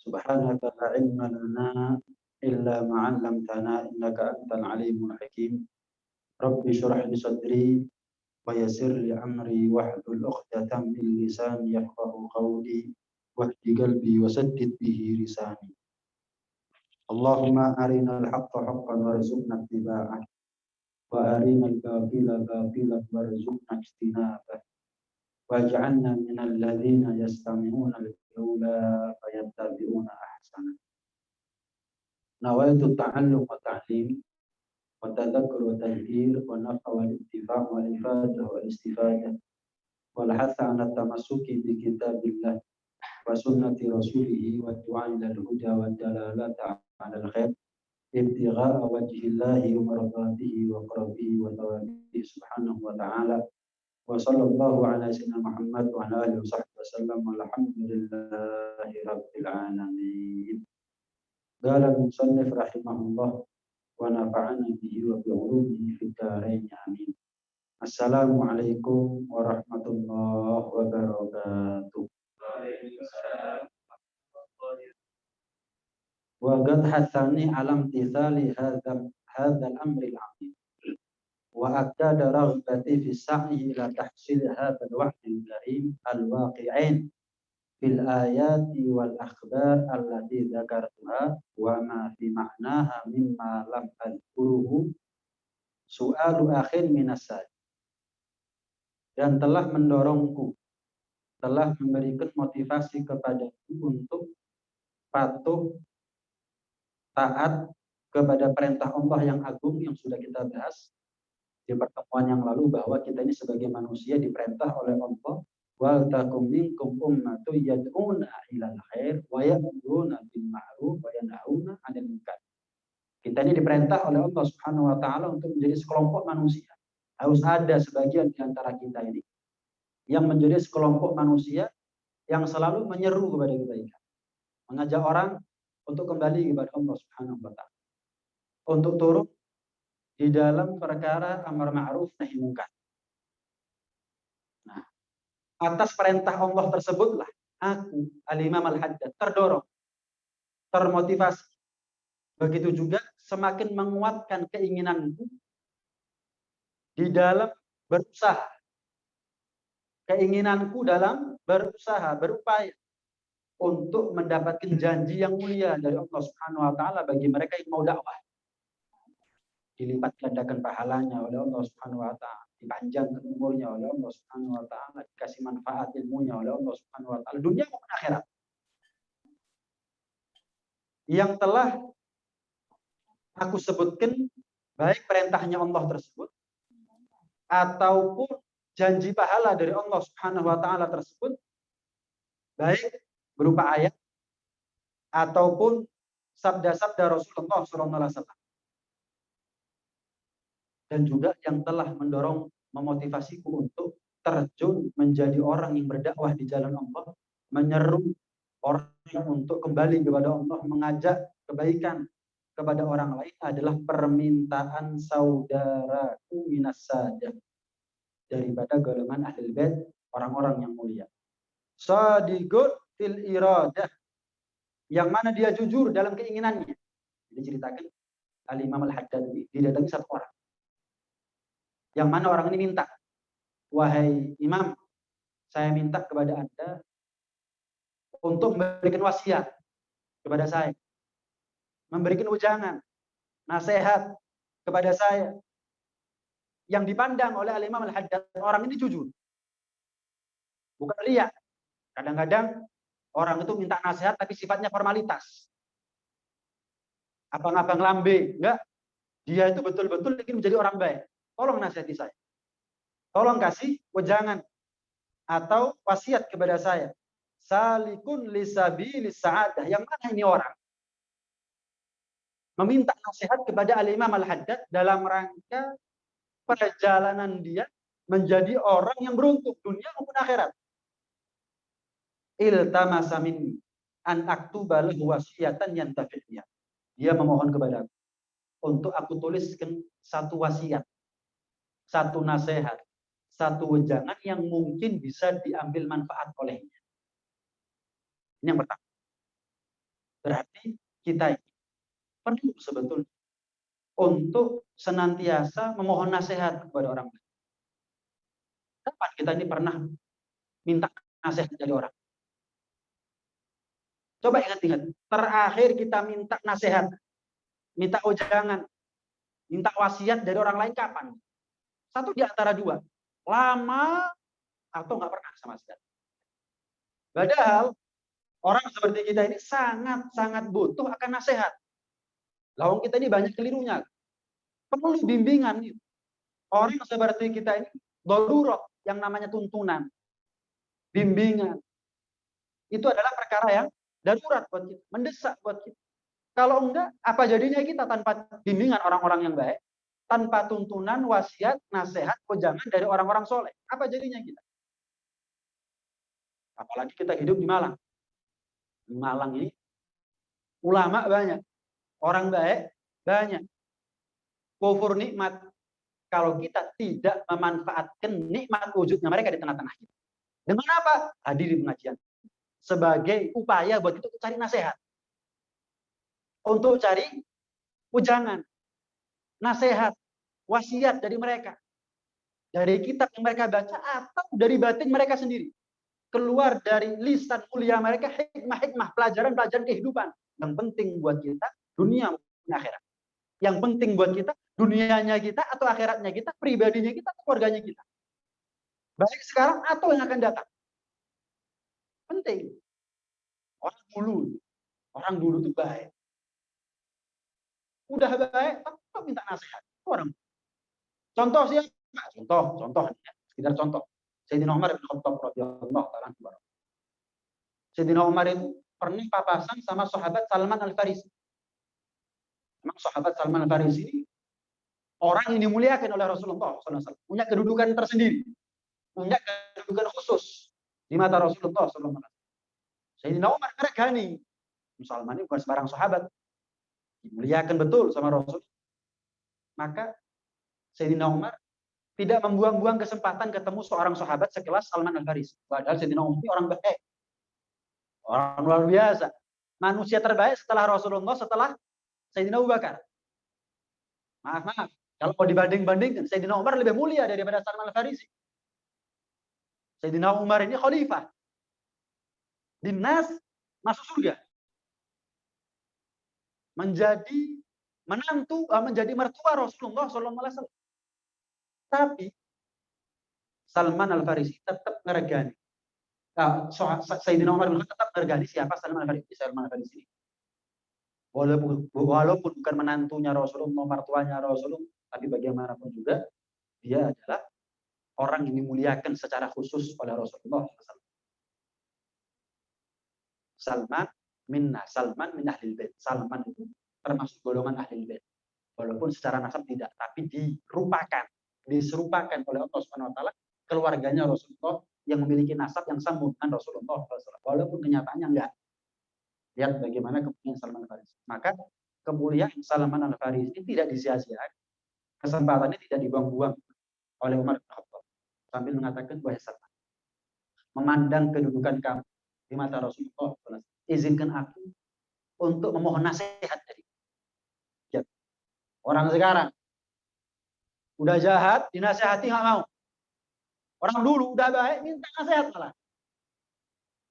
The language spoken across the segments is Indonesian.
Subhanaka la ilma lana illa ma 'allamtana innaka antal alimul hakim. Rabbi shrah li sadri wa yassir li amri wahlul 'uqdatam min lisani yafqahu qawli wahdi qalbi wa saddid bihi lisani. Allahumma arinal haqqa haqqan warzuqna ittiba'ah wa arinal batila batilan warzuqna ijtinabah. Waj'alna minal ladzina yastami'una al-qawla fayattabi'una ahsana. Nawaitu ta'allum wa ta'lim wa tadhakkur wa tadhkir wa naf'a wal intifa' wal ifadah wal istifadah wal hatha 'ala tamassuki bi kitabillah wa sunnati rasulih wa du'a ila al-huda wa dalalata 'ala al-khair ibtigha'a wajhillahi wa mardatihi wa qurbihi wa thawabihi subhanahu wa ta'ala wa sallallahu ala sayyidina Muhammad wa ala alihi wa sahbihi wasallam walhamdulillahi rabbil alamin. Qala al-musannif rahimahullah wa nafa'ana bihi wa bi 'ulumihi fid dharain amin. Assalamualaikum warahmatullahi wabarakatuh. Wa qad hathani alam tithali hadha al-amri al-'azim wa akada raghbati fi sa'i ila tahsil hadha al-wa'd al-karim al-waqi'in fil ayati wal akhbar allati dzakartuha wa ma fi ma'naha mimma lam adhkuruhu su'alu akhir minas sajid. Dan telah mendorongku, telah memberikan motivasi kepadaku untuk patuh taat kepada perintah Allah yang agung yang sudah kita bahas di pertemuan yang lalu, bahwa kita ini sebagai manusia diperintah oleh Allah wal takum minkum ummatun yad'una ilal khair wa ya'muruna bil ma'ruf wa yanhauna 'anil munkar. Kita ini diperintah oleh Allah Subhanahu wa taala untuk menjadi sekelompok manusia. Harus ada sebagian di antara kita ini yang menjadi sekelompok manusia yang selalu menyeru kepada kebaikan, mengajak orang untuk kembali kepada Allah Subhanahu wa taala, untuk turut di dalam perkara amar ma'ruf nahi munkar. Nah, atas perintah Allah tersebutlah aku Al-Imam Al-Haddad terdorong, termotivasi. Begitu juga semakin menguatkan keinginanku di dalam berusaha. Keinginanku dalam berusaha, berupaya untuk mendapatkan janji yang mulia dari Allah Subhanahu wa taala bagi mereka yang mau dakwah. Dilipat gandakan pahalanya oleh Allah Subhanahu wa taala, dipanjangkan umurnya oleh Allah Subhanahu wa taala, dikasih manfaat ilmunya oleh Allah Subhanahu wa taala, dunia maupun akhirat. Yang telah aku sebutkan, baik perintahnya Allah tersebut ataupun janji pahala dari Allah Subhanahu wa taala tersebut, baik berupa ayat ataupun sabda-sabda Rasulullah SAW. Dan juga yang telah mendorong, memotivasiku untuk terjun menjadi orang yang berdakwah di jalan Allah, menyeru orang untuk kembali kepada Allah, mengajak kebaikan kepada orang lain, adalah permintaan saudaraku minas sadah, daripada golongan ahlul bait, orang-orang yang mulia. Shadiqun fil iradah, yang mana dia jujur dalam keinginannya. Diceritakan Al-Imam Al-Haddad ini didatangi satu orang, yang mana orang ini minta, wahai Imam, saya minta kepada Anda untuk memberikan wasiat kepada saya, memberikan ujangan, nasihat kepada saya. Yang dipandang oleh Al-Imam Al-Haddad, orang ini jujur, bukan riya. Kadang-kadang orang itu minta nasihat tapi sifatnya formalitas, abang-abang lambe, enggak. Dia itu betul-betul ingin menjadi orang baik. Tolong nasihati saya, tolong kasih wejangan atau wasiat kepada saya. Salikun lisabilis sa'adah, yang mana ini orang meminta nasihat kepada Al-Imam Al-Haddad dalam rangka perjalanan dia menjadi orang yang beruntung dunia maupun akhirat. Iltamasa minni an aktuba lahu wasiyatan yantafi'nya. Dia memohon kepadaku untuk aku tuliskan satu wasiat, satu nasihat, satu wejangan yang mungkin bisa diambil manfaat olehnya. Ini yang pertama. Berarti kita ini perlu sebetulnya untuk senantiasa memohon nasihat kepada orang lain. Kapan kita ini pernah minta nasihat dari orang? Coba ingat-ingat, terakhir kita minta nasihat, minta ujangan, minta wasiat dari orang lain kapan? Satu di antara dua, lama atau nggak pernah sama sekali. Padahal orang seperti kita ini sangat-sangat butuh akan nasihat. Lawang kita ini banyak kelirunya, perlu bimbingan. Orang seperti kita ini darurat yang namanya tuntunan, bimbingan. Itu adalah perkara yang darurat buat kita, mendesak buat kita. Kalau enggak, apa jadinya kita tanpa bimbingan orang-orang yang baik, tanpa tuntunan, wasiat, nasihat, wejangan dari orang-orang soleh? Apa jadinya kita? Apalagi kita hidup di Malang. Di Malang ini ulama banyak, orang baik banyak. Kufur nikmat kalau kita tidak memanfaatkan nikmat wujudnya mereka di tengah-tengah kita. Dengan apa? Hadir di pengajian. Sebagai upaya buat kita cari nasihat. Untuk cari ujangan, nasihat, wasiat dari mereka. Dari kitab yang mereka baca atau dari batin mereka sendiri. Keluar dari lisan mulia mereka, hikmah-hikmah, pelajaran-pelajaran kehidupan. Yang penting buat kita, dunia dan akhirat. Yang penting buat kita, dunianya kita atau akhiratnya kita, pribadinya kita, keluarganya kita. Baik sekarang atau yang akan datang. Penting. Orang dulu itu baik. Udah baik, tetap minta nasihat. Orang. Contoh siapa? Contoh. Sekedar contoh. Sayyidina Umar bin Khattab radhiyallahu ta'ala anhu. Sayyidina Umar itu pernah papasan sama sahabat Salman Al-Farisi. Memang sahabat Salman Al-Farisi ini orang yang dimuliakan oleh Rasulullah SAW. Punya kedudukan tersendiri. Punya kedudukan khusus di mata Rasulullah SAW. Sayyidina Umar meregani. Salman ini bukan sembarang sahabat. Dimuliakan betul sama Rasul. Maka Sayyidina Umar tidak membuang-buang kesempatan ketemu seorang sahabat sekelas Salman Al-Farisi. Padahal Sayyidina Umar ini orang baik. Orang luar biasa. Manusia terbaik setelah Rasulullah, setelah Sayyidina Abu Bakar. Maaf. Kalau mau dibanding-bandingkan, Sayyidina Umar lebih mulia daripada Salman Al-Farisi. Sayyidina Umar ini khalifah. Dinas masuk surga. Menjadi menantu, menjadi mertua Rasulullah SAW. Tapi Salman Al-Farisi tetap meregani. Sayyidina Umar bin Khattab tetap meregani siapa Salman Al-Farisi. Salman Al-Farisi ini. Walaupun bukan menantunya Rasulullah, mertuanya Rasulullah, tapi bagaimanapun juga dia adalah orang yang dimuliakan secara khusus oleh Rasulullah. Salman min ahlil bait. Salman itu termasuk golongan ahlil bait. Walaupun secara nasab tidak, tapi diserupakan oleh Allah Subhanahu wa taala keluarganya Rasulullah yang memiliki nasab yang sama dengan Rasulullah SAW. Walaupun kenyataannya enggak. Lihat bagaimana kemuliaan Salman Al-Farisi. Maka kemuliaan Salman Al-Farisi tidak disia-siakan. Kesempatannya tidak dibuang-buang oleh Umar bin Khattab. Sambil mengatakan, wahai Salman, memandang kedudukan kamu di mata Rasulullah SAW, izinkan aku untuk memohon nasihat dari ya. Orang sekarang udah jahat, dinasihati nggak mau. Orang dulu udah baik, minta nasihat malah.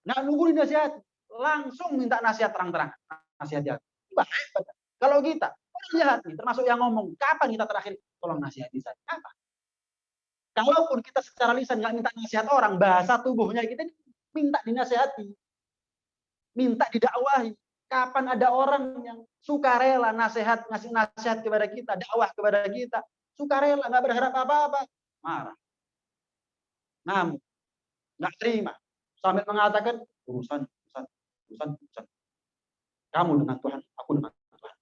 Nggak nunggu dinasihati, langsung minta nasihat terang-terang. Nasihat dia. Baik. Kalau kita, orang jahat nih, termasuk yang ngomong, kapan kita terakhir tolong nasihati saya? Kapan? Kalaupun kita secara lisan nggak minta nasihat orang, bahasa tubuhnya kita minta dinasihati. Minta didakwahi. Kapan ada orang yang sukarela nasihat, ngasih nasihat kepada kita, dakwah kepada kita, sukarela, nggak berharap apa-apa, marah, ngamuk, nggak terima, sambil mengatakan urusan. Kamu dengan Tuhan, aku dengan Tuhan.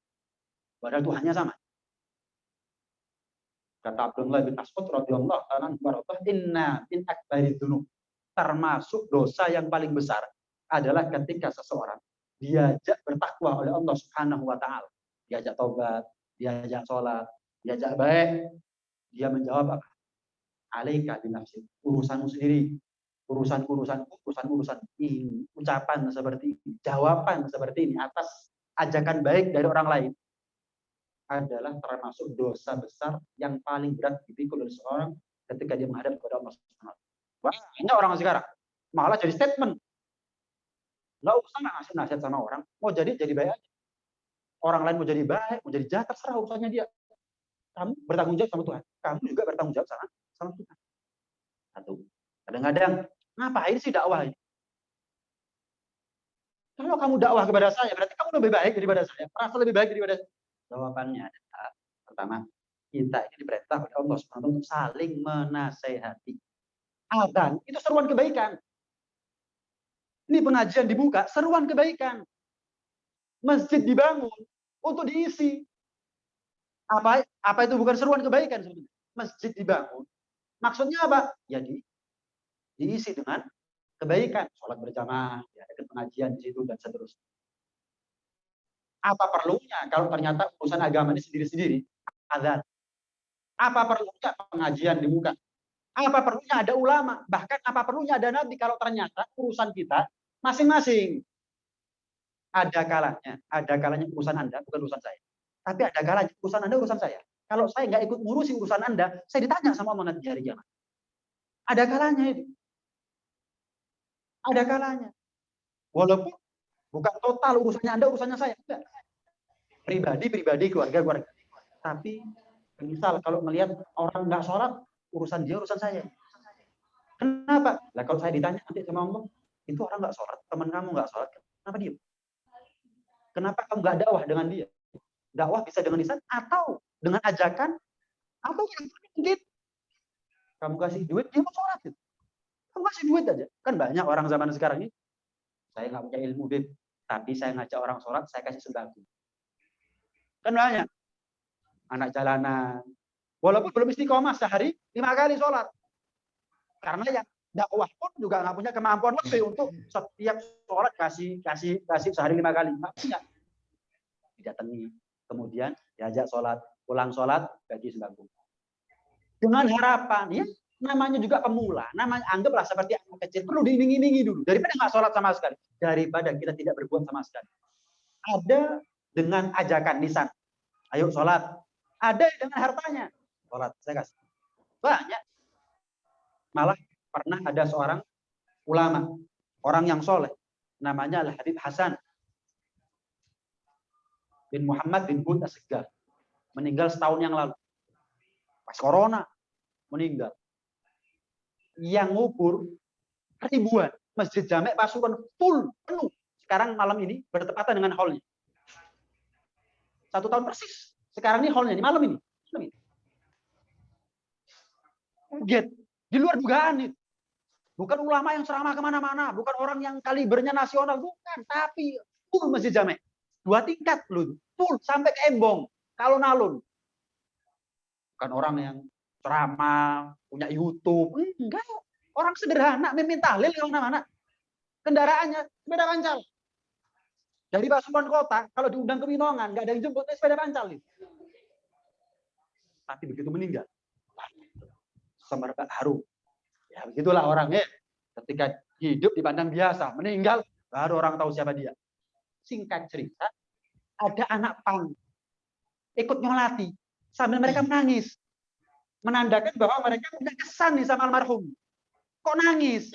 Padahal Tuhannya sama. Kata Abdullah bin Mas'ud radhiyallahu anhu, inna min akbarid dzunub, termasuk dosa yang paling besar adalah ketika seseorang diajak bertakwa oleh Allah Subhanahu wa taala, diajak tobat, diajak sholat, diajak baik, dia menjawab apa? Alaika binafsik, urusanmu sendiri. urusan ini, ucapan seperti ini, jawaban seperti ini atas ajakan baik dari orang lain adalah termasuk dosa besar yang paling berat dipikul oleh seorang ketika dia menghadap kepada Allah Subhanahu wa taala. Banyak orang sekarang malah jadi statement. Nggak usah ngasih nasihat sama orang, mau jadi baik aja. Orang lain mau jadi baik, mau jadi jahat, terserah urusannya dia. Kamu bertanggung jawab sama Tuhan. Kamu juga bertanggung jawab sama Tuhan. Satu. Kadang-kadang, ngapain sih dakwah ini? Kalau kamu dakwah kepada saya, berarti kamu lebih baik daripada saya. Merasa lebih baik daripada saya. Jawabannya adalah, pertama, kita ini diperintah oleh Allah SWT untuk saling menasehati. Azan, itu seruan kebaikan. Ini pengajian dibuka, seruan kebaikan. Masjid dibangun untuk diisi. Apa itu bukan seruan kebaikan sebenarnya? Masjid dibangun. Maksudnya apa? Ya diisi dengan kebaikan. Sholat berjamaah, ya, pengajian di situ, dan seterusnya. Apa perlunya kalau ternyata urusan agama ini sendiri-sendiri? Azan. Apa perlunya pengajian dibuka? Apa perlunya ada ulama? Bahkan apa perlunya ada nabi kalau ternyata urusan kita masing-masing? Ada kalanya urusan Anda bukan urusan saya. Tapi ada kalanya urusan Anda urusan saya. Kalau saya nggak ikut ngurusi urusan Anda, saya ditanya sama Allah nanti hari kiamat. Ada kalanya itu. Ada kalanya. Walaupun bukan total urusannya Anda, urusannya saya. Enggak. Pribadi, keluarga. Tapi misal kalau melihat orang nggak sholat, urusan dia, urusan saya. Kenapa? Lah kalau saya ditanya nanti sama Allah, itu orang nggak sholat, teman kamu nggak sholat, kenapa dia? Kenapa kamu nggak dakwah dengan dia? Dakwah bisa dengan lisan atau dengan ajakan, atau yang mungkin kamu kasih duit, dia mau sholat. Gitu. Kamu kasih duit aja. Kan banyak orang zaman sekarang ini, saya nggak punya ilmu, Beb, tapi saya ngajak orang sholat, saya kasih sembako. Kan banyak. Anak jalanan. Walaupun belum istiqomah sehari 5 kali sholat. Karena yang dakwah pun juga nggak punya kemampuan lebih untuk setiap sholat kasih sehari 5 kali. Nggak punya. Didatangi. Kemudian diajak sholat. Pulang sholat, bagi sembako. Dengan harapan, ya namanya juga pemula. Namanya anggaplah seperti anak kecil. Perlu diiming-imingi dulu. Daripada nggak sholat sama sekali. Daripada kita tidak berbuat sama sekali. Ada dengan ajakan lisan. Ayo sholat. Ada dengan hartanya. Sholat, saya kasih. Banyak. Malah pernah ada seorang ulama, orang yang soleh, namanya Al-Habib Hasan bin Muhammad bin Hud As-Segaf, meninggal setahun yang lalu. Pas corona, meninggal. Yang ngubur ribuan. Masjid Jamek Pasuruan full, penuh. Sekarang malam ini bertepatan dengan hallnya. 1 tahun persis. Sekarang ini hallnya, ini malam ini. Kaget. Di luar dugaan itu. Bukan ulama yang ceramah kemana-mana. Bukan orang yang kalibernya nasional. Bukan. Tapi full Masjid Jamek. 2 tingkat loh. Full. Sampai ke Embong. Alun-alun. Bukan orang yang ceramah. Punya YouTube. Enggak. Orang sederhana. Mimin tahlil kemana-mana. Kendaraannya sepeda pancal. Dari Pasuruan kota. Kalau diundang ke Winongan. Nggak ada yang jemput. Sepeda pancal. Gitu. Tapi begitu meninggal. Semerbak harum. Ya begitulah orangnya. Ketika hidup dipandang biasa, meninggal baru orang tahu siapa dia. Singkat cerita, ada anak pang ikut nyolati sambil mereka menangis, menandakan bahwa mereka punya kesan nih sama almarhum. Kok nangis?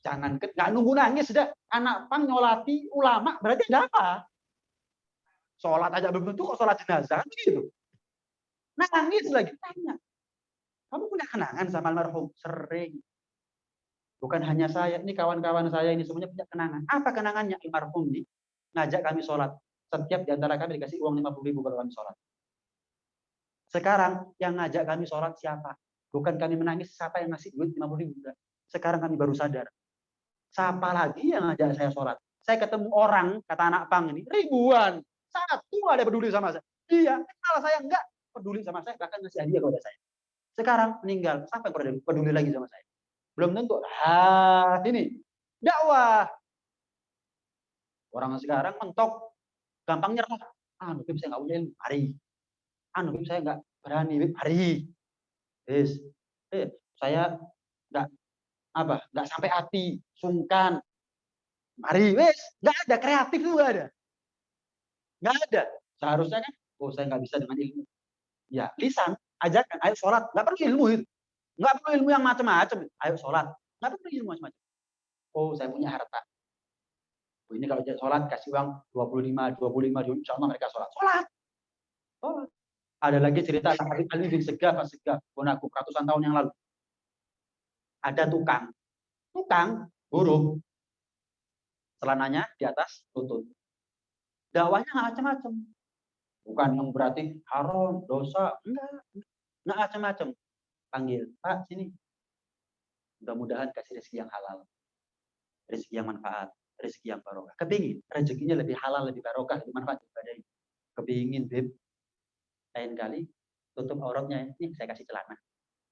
Jangan nggak nunggu nangis, sudah anak pang nyolati ulama berarti ada apa? Sholat aja belum tentu kok sholat jenazah gitu. Nangis lagi tanya. Kamu punya kenangan sama almarhum? Sering. Bukan hanya saya, ini kawan-kawan saya ini semuanya punya kenangan. Apa kenangannya? Almarhum ini ngajak kami sholat. Setiap diantara kami dikasih uang 50.000 kalau kami sholat. Sekarang yang ngajak kami sholat siapa? Bukan kami menangis, siapa yang ngasih duit 50.000? Sekarang kami baru sadar. Siapa lagi yang ngajak saya sholat? Saya ketemu orang, kata anak pang ini, ribuan. Satu ada peduli sama saya. Dia kenal saya, enggak peduli sama saya, bahkan ngasih hadiah kepada saya. Sekarang meninggal, siapa yang peduli lagi sama saya? Belum tentu. Ini dakwah. Orang sekarang mentok, gampang nyerah. Bib saya nggak punya ilmu, hari. Bib saya nggak berani, Bib, hari. Saya nggak Apa? Nggak sampai hati, sungkan. Mari, wes, nggak ada kreatif itu nggak ada. Nggak ada. Seharusnya kan, oh saya nggak bisa dengan ilmu. Ya, lisan, ajakan, ayo sholat. Nggak perlu ilmu itu. Nggak perlu ilmu yang macam-macam. Ayo sholat. Nggak perlu ilmu macam-macam. Oh, saya punya harta. Oh, ini kalau sholat kasih uang 25, insya Allah mereka sholat. Sholat. Sholat. Ada lagi cerita Ali bin Segaf, ponaku ratusan tahun yang lalu. Ada tukang buruh, celananya di atas lutut. Dakwahnya nggak macam-macam. Bukan yang berarti haram, dosa, enggak macam-macam. Panggil, Pak, sini. Mudah-mudahan kasih rezeki yang halal, rezeki yang manfaat, rezeki yang barokah. Kepingin rezekinya lebih halal, lebih barokah, lebih manfaat daripada ini. Kepingin, Beb. Lain kali tutup auratnya, ini saya kasih celana.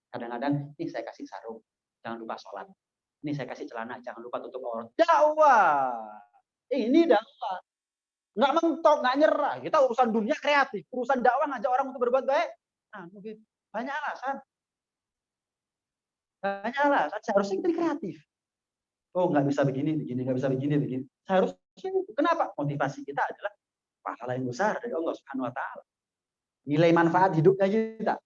Kadang-kadang ini saya kasih sarung, jangan lupa sholat. Ini saya kasih celana, jangan lupa tutup aurat. Dakwah. Ini dakwah. Nggak mentok, nggak nyerah. Kita urusan dunia kreatif, urusan dakwah ngajak orang untuk berbuat baik. Nah, mungkin banyak alasan. Banyak alasan. Seharusnya kita kreatif. Oh, nggak bisa begini, nggak bisa begini. Seharusnya kenapa? Motivasi kita adalah pahala yang besar dari Allah Subhanahu Wa Taala. Nilai manfaat hidupnya kita.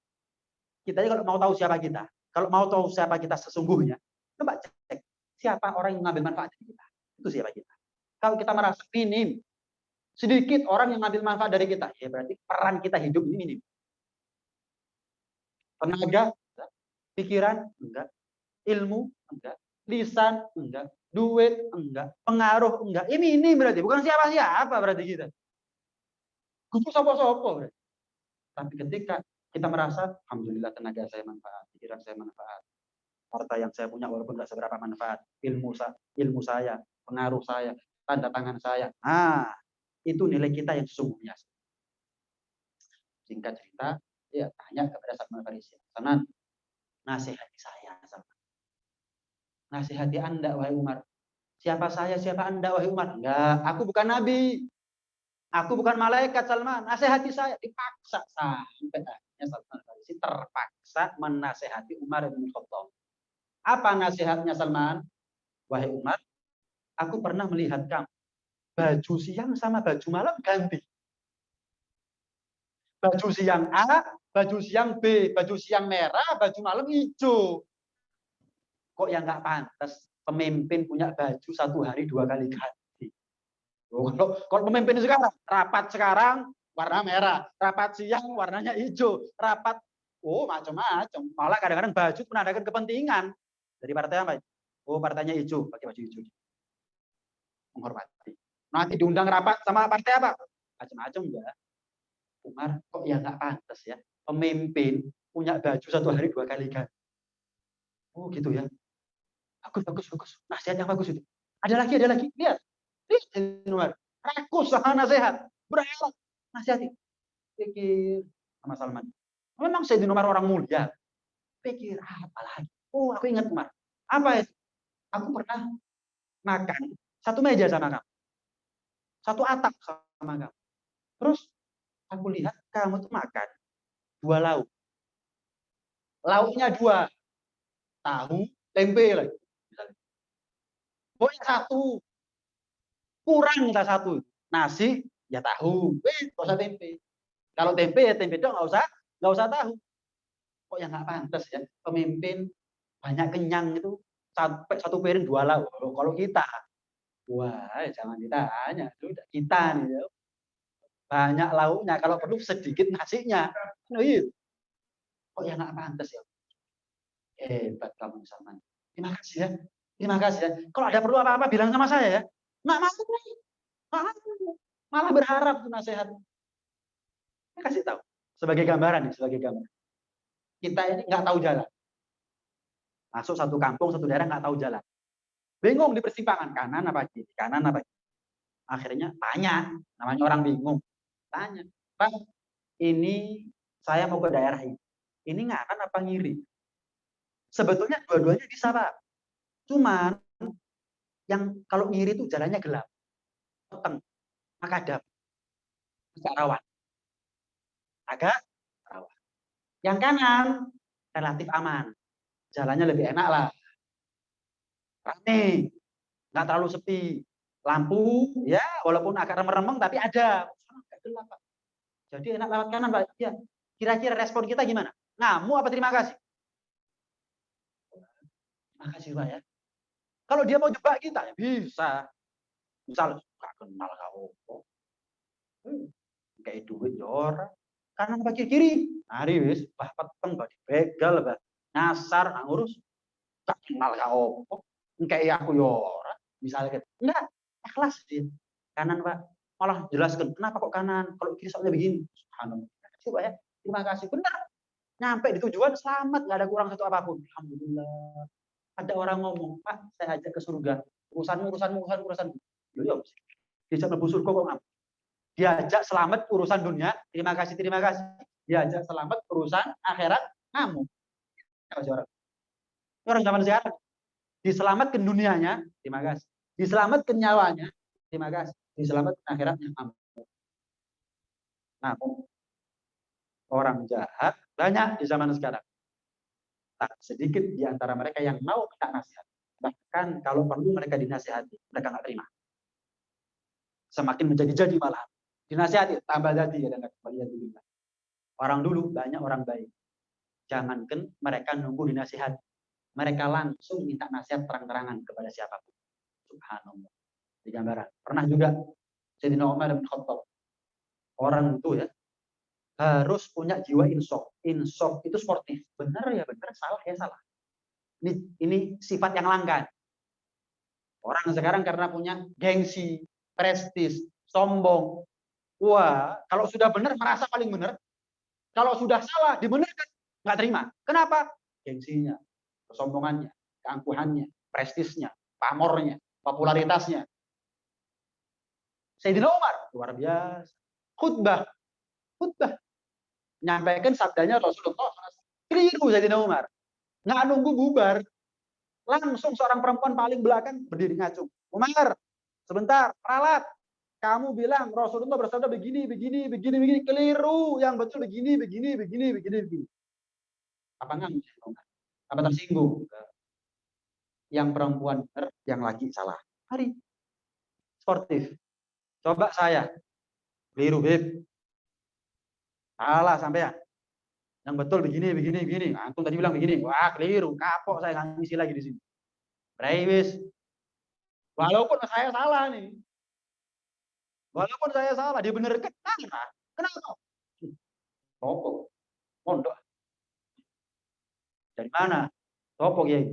Kita ini kalau mau tahu siapa kita, kalau mau tahu siapa kita sesungguhnya, coba cek siapa orang yang mengambil manfaat dari kita. Itu siapa kita. Kalau kita merasa minim, sedikit orang yang mengambil manfaat dari kita, ya berarti peran kita hidup ini minim. Tenaga, enggak. Pikiran, enggak. Ilmu, enggak. Lisan, enggak. Duit, enggak. Pengaruh, enggak. Ini berarti bukan siapa-siapa berarti kita. Kudu sopo-sopo berarti. Tapi ketika kita merasa, alhamdulillah tenaga saya manfaat, pikiran saya manfaat, harta yang saya punya walaupun tidak seberapa manfaat, ilmu saya, pengaruh saya, tanda tangan saya. Nah, itu nilai kita yang sesungguhnya. Singkat cerita, ya tanya kepada Salman Farisi, Salman, nasihati saya, Salman. Nasihati Anda, wahai Umar. Siapa saya, siapa Anda, wahai Umar? Enggak, aku bukan nabi. Aku bukan malaikat, Salman. Nasihati saya. Dipaksa sampai akhirnya Salman Farisi terpaksa menasihati Umar bin Khattab. Apa nasihatnya Salman? Wahai Umar, aku pernah melihat kamu baju siang sama baju malam ganti. Baju siang A, baju siang B, baju siang merah, baju malam hijau. Kok yang nggak pantas pemimpin punya baju satu hari 2 kali ganti? Oh, kalau pemimpin sekarang, rapat sekarang warna merah, rapat siang warnanya hijau, rapat macam-macam. Malah kadang-kadang baju menandakan kepentingan dari partai apa? Oh, partainya hijau, pakai baju hijau. Menghormati. Nanti diundang rapat sama partai apa? Macam-macam enggak. Umar, kok ya nggak pantas ya? Pemimpin punya baju satu hari 2 kali ganti. Oh gitu ya. Bagus. Nasihat yang bagus itu. Ada lagi. Lihat Umar. Rakus sama nasihat. Berharap nasihati. Pikir sama Salman. Memang Sayyidina Umar orang mulia. Pikir apa lagi? Oh, aku ingat Umar. Apa itu? Aku pernah makan satu meja sama kamu. Satu atap sama kamu. Terus aku lihat kamu tuh makan 2 lauk. Lauknya 2. Tahu, tempe lagi. Pokoknya 1. Kurang kita 1. Nasi, ya tahu. Nggak usah tempe. Kalau tempe ya tempe dong, nggak usah tahu. Kok yang nggak pantas ya? Pemimpin banyak kenyang itu sampai 1 piring 2 lauk. Kalau kita, wah jangan ditanya. Udah kita nih ya. Banyak lauknya, kalau perlu sedikit nasinya. Kok yang nggak pantas ya? Hebat kamu Salman. Terima kasih ya. Kalau ada perlu apa-apa bilang sama saya ya. Nggak mau. Malah berharap tuh nasihat. Saya kasih tahu. Sebagai gambaran. Kita ini nggak tahu jalan. Masuk satu kampung, satu daerah nggak tahu jalan. Bingung di persimpangan. Kanan apa kiri. Akhirnya tanya. Namanya orang bingung. Tanya. Pak, ini saya mau ke daerah ini. Ini nganan apa ngiri? Sebetulnya dua-duanya bisa, Pak. Cuman yang kalau ngiri itu jalannya gelap. Peteng. Makadam. Agak rawan. Yang kanan relatif aman. Jalannya lebih enak lah. rame, nggak terlalu sepi. Lampu, ya walaupun agak remeng-remeng tapi ada. Nggak gelap, Pak. Jadi enak lewat kanan, Pak. Ya. Kira-kira respon kita gimana? Ngamuk apa terima kasih? Terima kasih, Pak ya. Kalau dia mau jebak kita, ya bisa. Misal, gak kenal kau. Kayak duit ya orang. Kanan apa kiri? Hari wis, bah peteng, bah dibegal, bah nyasar, ngurus. Gak kenal kau. Kayak aku ya orang. Misalnya gitu. Enggak, ikhlas sih. Kanan, Pak. Malah jelaskan, kenapa kok kanan? Kalau kiri soalnya begini. Subhanallah. Coba ya. Terima kasih. Benar. Nyampe di tujuan selamat, nggak ada kurang satu apapun. Alhamdulillah. Ada orang ngomong, Pak, saya ajak ke surga. Urusan. Yo, dijak mlebu surga kok ngapa? Diajak selamat urusan dunia, terima kasih. Diajak selamat urusan akhirat, ngamuk. Orang zaman sekarang diselamatkan dunianya, terima kasih. Diselamatkan nyawanya, terima kasih. Diselamatkan akhiratnya, ngamuk. Nah, orang jahat banyak di zaman sekarang. Tak sedikit di antara mereka yang mau minta nasihat. Bahkan kalau perlu mereka dinasihati, mereka nggak terima. Semakin menjadi-jadi malah. Dinasihati, tambah jadi. Orang dulu banyak orang baik. Jangankan mereka nunggu dinasihati. Mereka langsung minta nasihat terang-terangan kepada siapapun. Subhanallah. Di gambaran. Pernah juga Sayyidina Umar bin Khattab. Orang itu ya, harus punya jiwa insaf. Insaf itu sportif. Benar ya benar, salah ya salah. Ini sifat yang langka. Orang sekarang karena punya gengsi, prestis, sombong. Wah, kalau sudah benar merasa paling benar. Kalau sudah salah dibenarkan, nggak terima. Kenapa? Gengsinya, kesombongannya, keangkuhannya, prestisnya, pamornya, popularitasnya. Sayyidina Umar luar biasa. Khutbah. Nyampaikan sabdanya Rasulullah. Keliru Sayyidina Umar. Nggak nunggu bubar. Langsung seorang perempuan paling belakang berdiri ngacung. Umar, sebentar, ralat. Kamu bilang Rasulullah bersabda begini. Keliru. Yang betul begini. Apa nggak? Apa tersinggung? Yang perempuan benar, yang laki salah. Hari. Sportif. Coba saya. Keliru, Beb. Salah sampean. Yang betul begini. Antum tadi bilang begini. Wah, keliru. Kapok saya nggak ngisi lagi di sini. Rewis. Walaupun saya salah nih. Walaupun saya salah, dibenarkan. Kenapa? Topok. Pondok. Dari mana? Topok ya.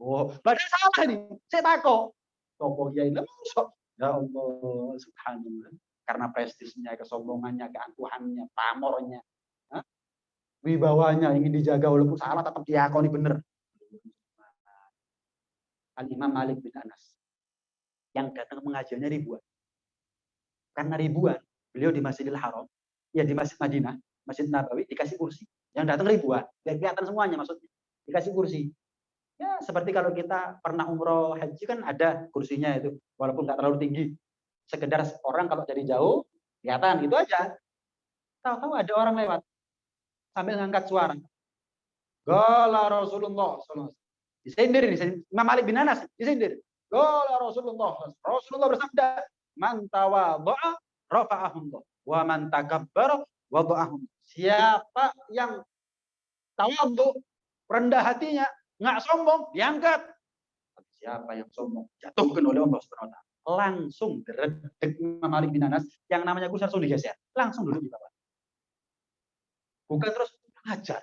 Oh, padahal salah nih. Saya takut. Topok ya. Ya Allah, subhanallah. Karena prestisnya, kesombongannya, keangkuhannya, pamornya, wibawanya ingin dijaga walaupun salah tetap diakoni benar. Al-Imam Malik bin Anas yang datang mengajarnya ribuan. Karena ribuan, beliau di Masjidil Haram, ya di Masjid Madinah, Masjid Nabawi dikasih kursi. Yang datang ribuan, biar kelihatan semuanya maksudnya. Dikasih kursi. Ya seperti kalau kita pernah umroh haji kan ada kursinya itu, walaupun nggak terlalu tinggi. Sekedar orang kalau dari jauh kelihatan gitu aja. Tahu-tahu ada orang lewat sambil ngangkat suara. Gala Rasulullah sallallahu alaihi wasallam. Disindir ini Imam Malik bin Anas disindir. Gala Rasulullah bersabda, "Man tawadha'a rafa'ahullah wa man takabbara wada'ahum." Siapa yang tawadhu, rendah hatinya, nggak sombong, diangkat. Siapa yang sombong, jatuhkan oleh Allah Subhanahu wa taala. Langsung deredek Imam Malik bin Anas, yang namanya kursi langsung digeser, langsung duduk di bawah. Bukan terus ngajar.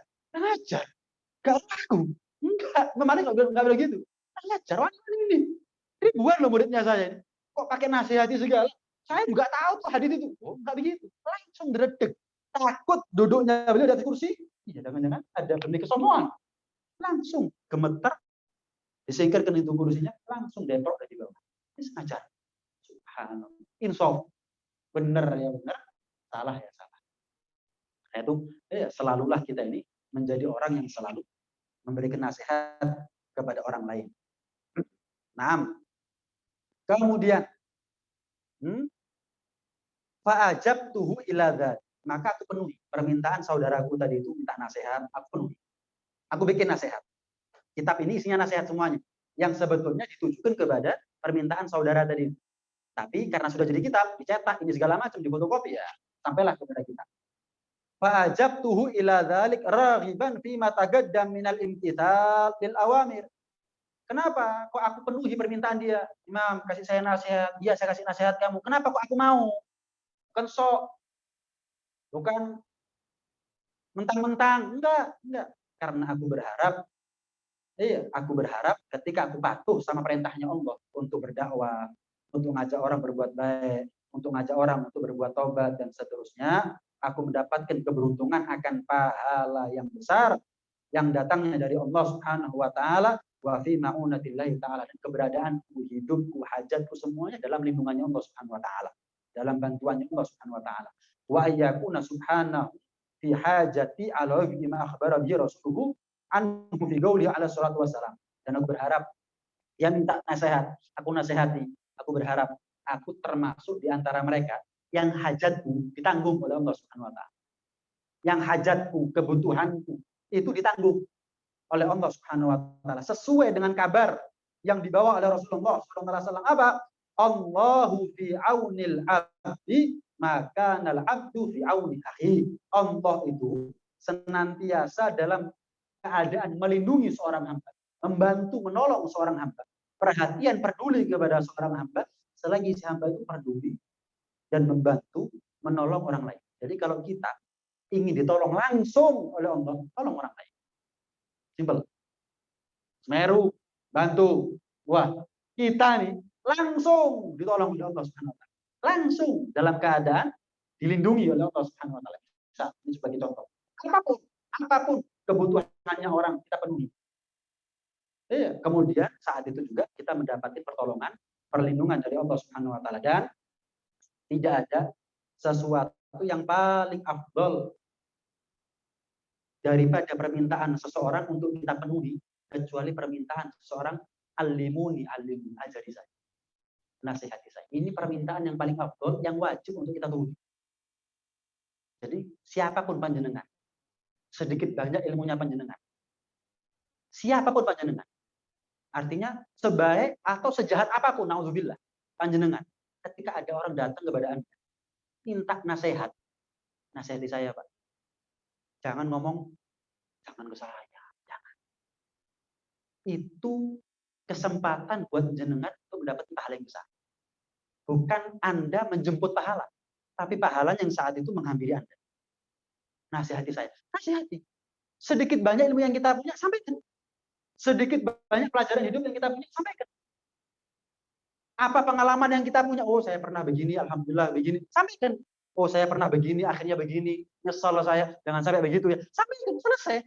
Gak laku. Enggak, Imam Malik nggak bilang gitu. Ngajar ini. Ribuan loh muridnya saya ini. Kok pakai nasihati segala? Saya juga tahu tuh hadis itu. Oh, nggak begitu. Langsung deredek. Takut duduknya beliau di atas kursi. Iya, jangan-jangan ada benih kesombongan. Langsung gemeter, disingkirkan itu kursinya, langsung deprok dari bawah. Ini sengaja. Subhanallah. Insaf. Benar ya benar, salah ya salah. Nah, itu selalulah kita ini menjadi orang yang selalu memberikan nasihat kepada orang lain. Nah, kemudian fa'ajabtuhu ila dzalik. Maka aku penuhi permintaan saudaraku tadi itu minta nasihat, aku penuhi. Aku bikin nasihat. Kitab ini isinya nasihat semuanya. yang sebetulnya ditujukan kepada permintaan saudara tadi. Tapi karena sudah jadi kitab, dicetak, ini segala macam, difotokopi ya, sampailah kepada kita. Fa'ajabtuhu ila dzalik raghiban fi ma taqaddam minal imtithal lil awamir. Kenapa? Kok aku penuhi permintaan dia? Imam, kasih saya nasihat. Iya, saya kasih nasihat kamu. Kenapa kok aku mau? Bukan sok. Bukan mentang-mentang. Enggak. Karena aku berharap ketika aku patuh sama perintahnya Allah untuk berdakwah, untuk ngajak orang berbuat baik, untuk ngajak orang untuk berbuat tobat dan seterusnya, aku mendapatkan keberuntungan akan pahala yang besar yang datangnya dari Allah Subhanahu wa taala, wa fi ma'unatillahi taala, dan keberadaanku, hidupku, hajatku semuanya dalam lindungannya Allah Subhanahu wa taala, dalam bantuannya Allah Subhanahu wa taala. Wa ayyakuna subhanahu fi hajati ala bima akhbara bi rasuluhu anhu fi qawli ala salatu wassalam. Dan aku berharap dia minta nasihat, aku nasihati. Aku berharap aku termasuk di antara mereka yang hajatku ditanggung oleh Allah Subhanahu wa taala. Yang hajatku, kebutuhanku itu ditanggung oleh Allah Subhanahu wa taala sesuai dengan kabar yang dibawa oleh Rasulullah sallallahu alaihi wasallam. Apa? Allahu fi aunil abdi maka nal abdu fi auni akhi. Allah itu senantiasa dalam keadaan melindungi seorang hamba, membantu menolong seorang hamba, perhatian peduli kepada seorang hamba selagi si hamba itu peduli dan membantu menolong orang lain. Jadi kalau kita ingin ditolong langsung oleh Allah, tolong orang lain. Simple. Semeru, bantu. Wah, kita nih langsung ditolong oleh Allah Subhanahu wa taala. Langsung dalam keadaan dilindungi oleh Allah Subhanahu wa taala. Bisa, ini sebagai contoh. Apapun kebutuhannya orang kita penuhi. Kemudian saat itu juga kita mendapatkan pertolongan, perlindungan dari Allah Subhanahu wa taala, dan tidak ada sesuatu yang paling afdol daripada permintaan seseorang untuk kita penuhi kecuali permintaan seseorang, alimuni, ajari saya, nasihati saya. Ini permintaan yang paling afdol, yang wajib untuk kita tuhi. Jadi siapapun panjenengan, sedikit banyak ilmunya panjenengan, siapapun panjenengan, artinya sebaik atau sejahat apapun, nauzubillah, panjenengan, ketika ada orang datang kepada Anda minta nasihat, nasihati saya Pak. Jangan ngomong, jangan ke saya, jangan. Itu kesempatan buat jenengan untuk mendapatkan pahala yang besar. Bukan Anda menjemput pahala, tapi pahalanya yang saat itu menghampiri Anda. Nasihati saya, nasihati. Sedikit banyak ilmu yang kita punya, sampaikan. Sedikit banyak pelajaran hidup yang kita punya, sampaikan. Apa pengalaman yang kita punya? Oh, saya pernah begini, alhamdulillah begini. Sampaikan. Oh, saya pernah begini, akhirnya begini. Nyesal saya, jangan sampai begitu ya. Sampaikan, selesai.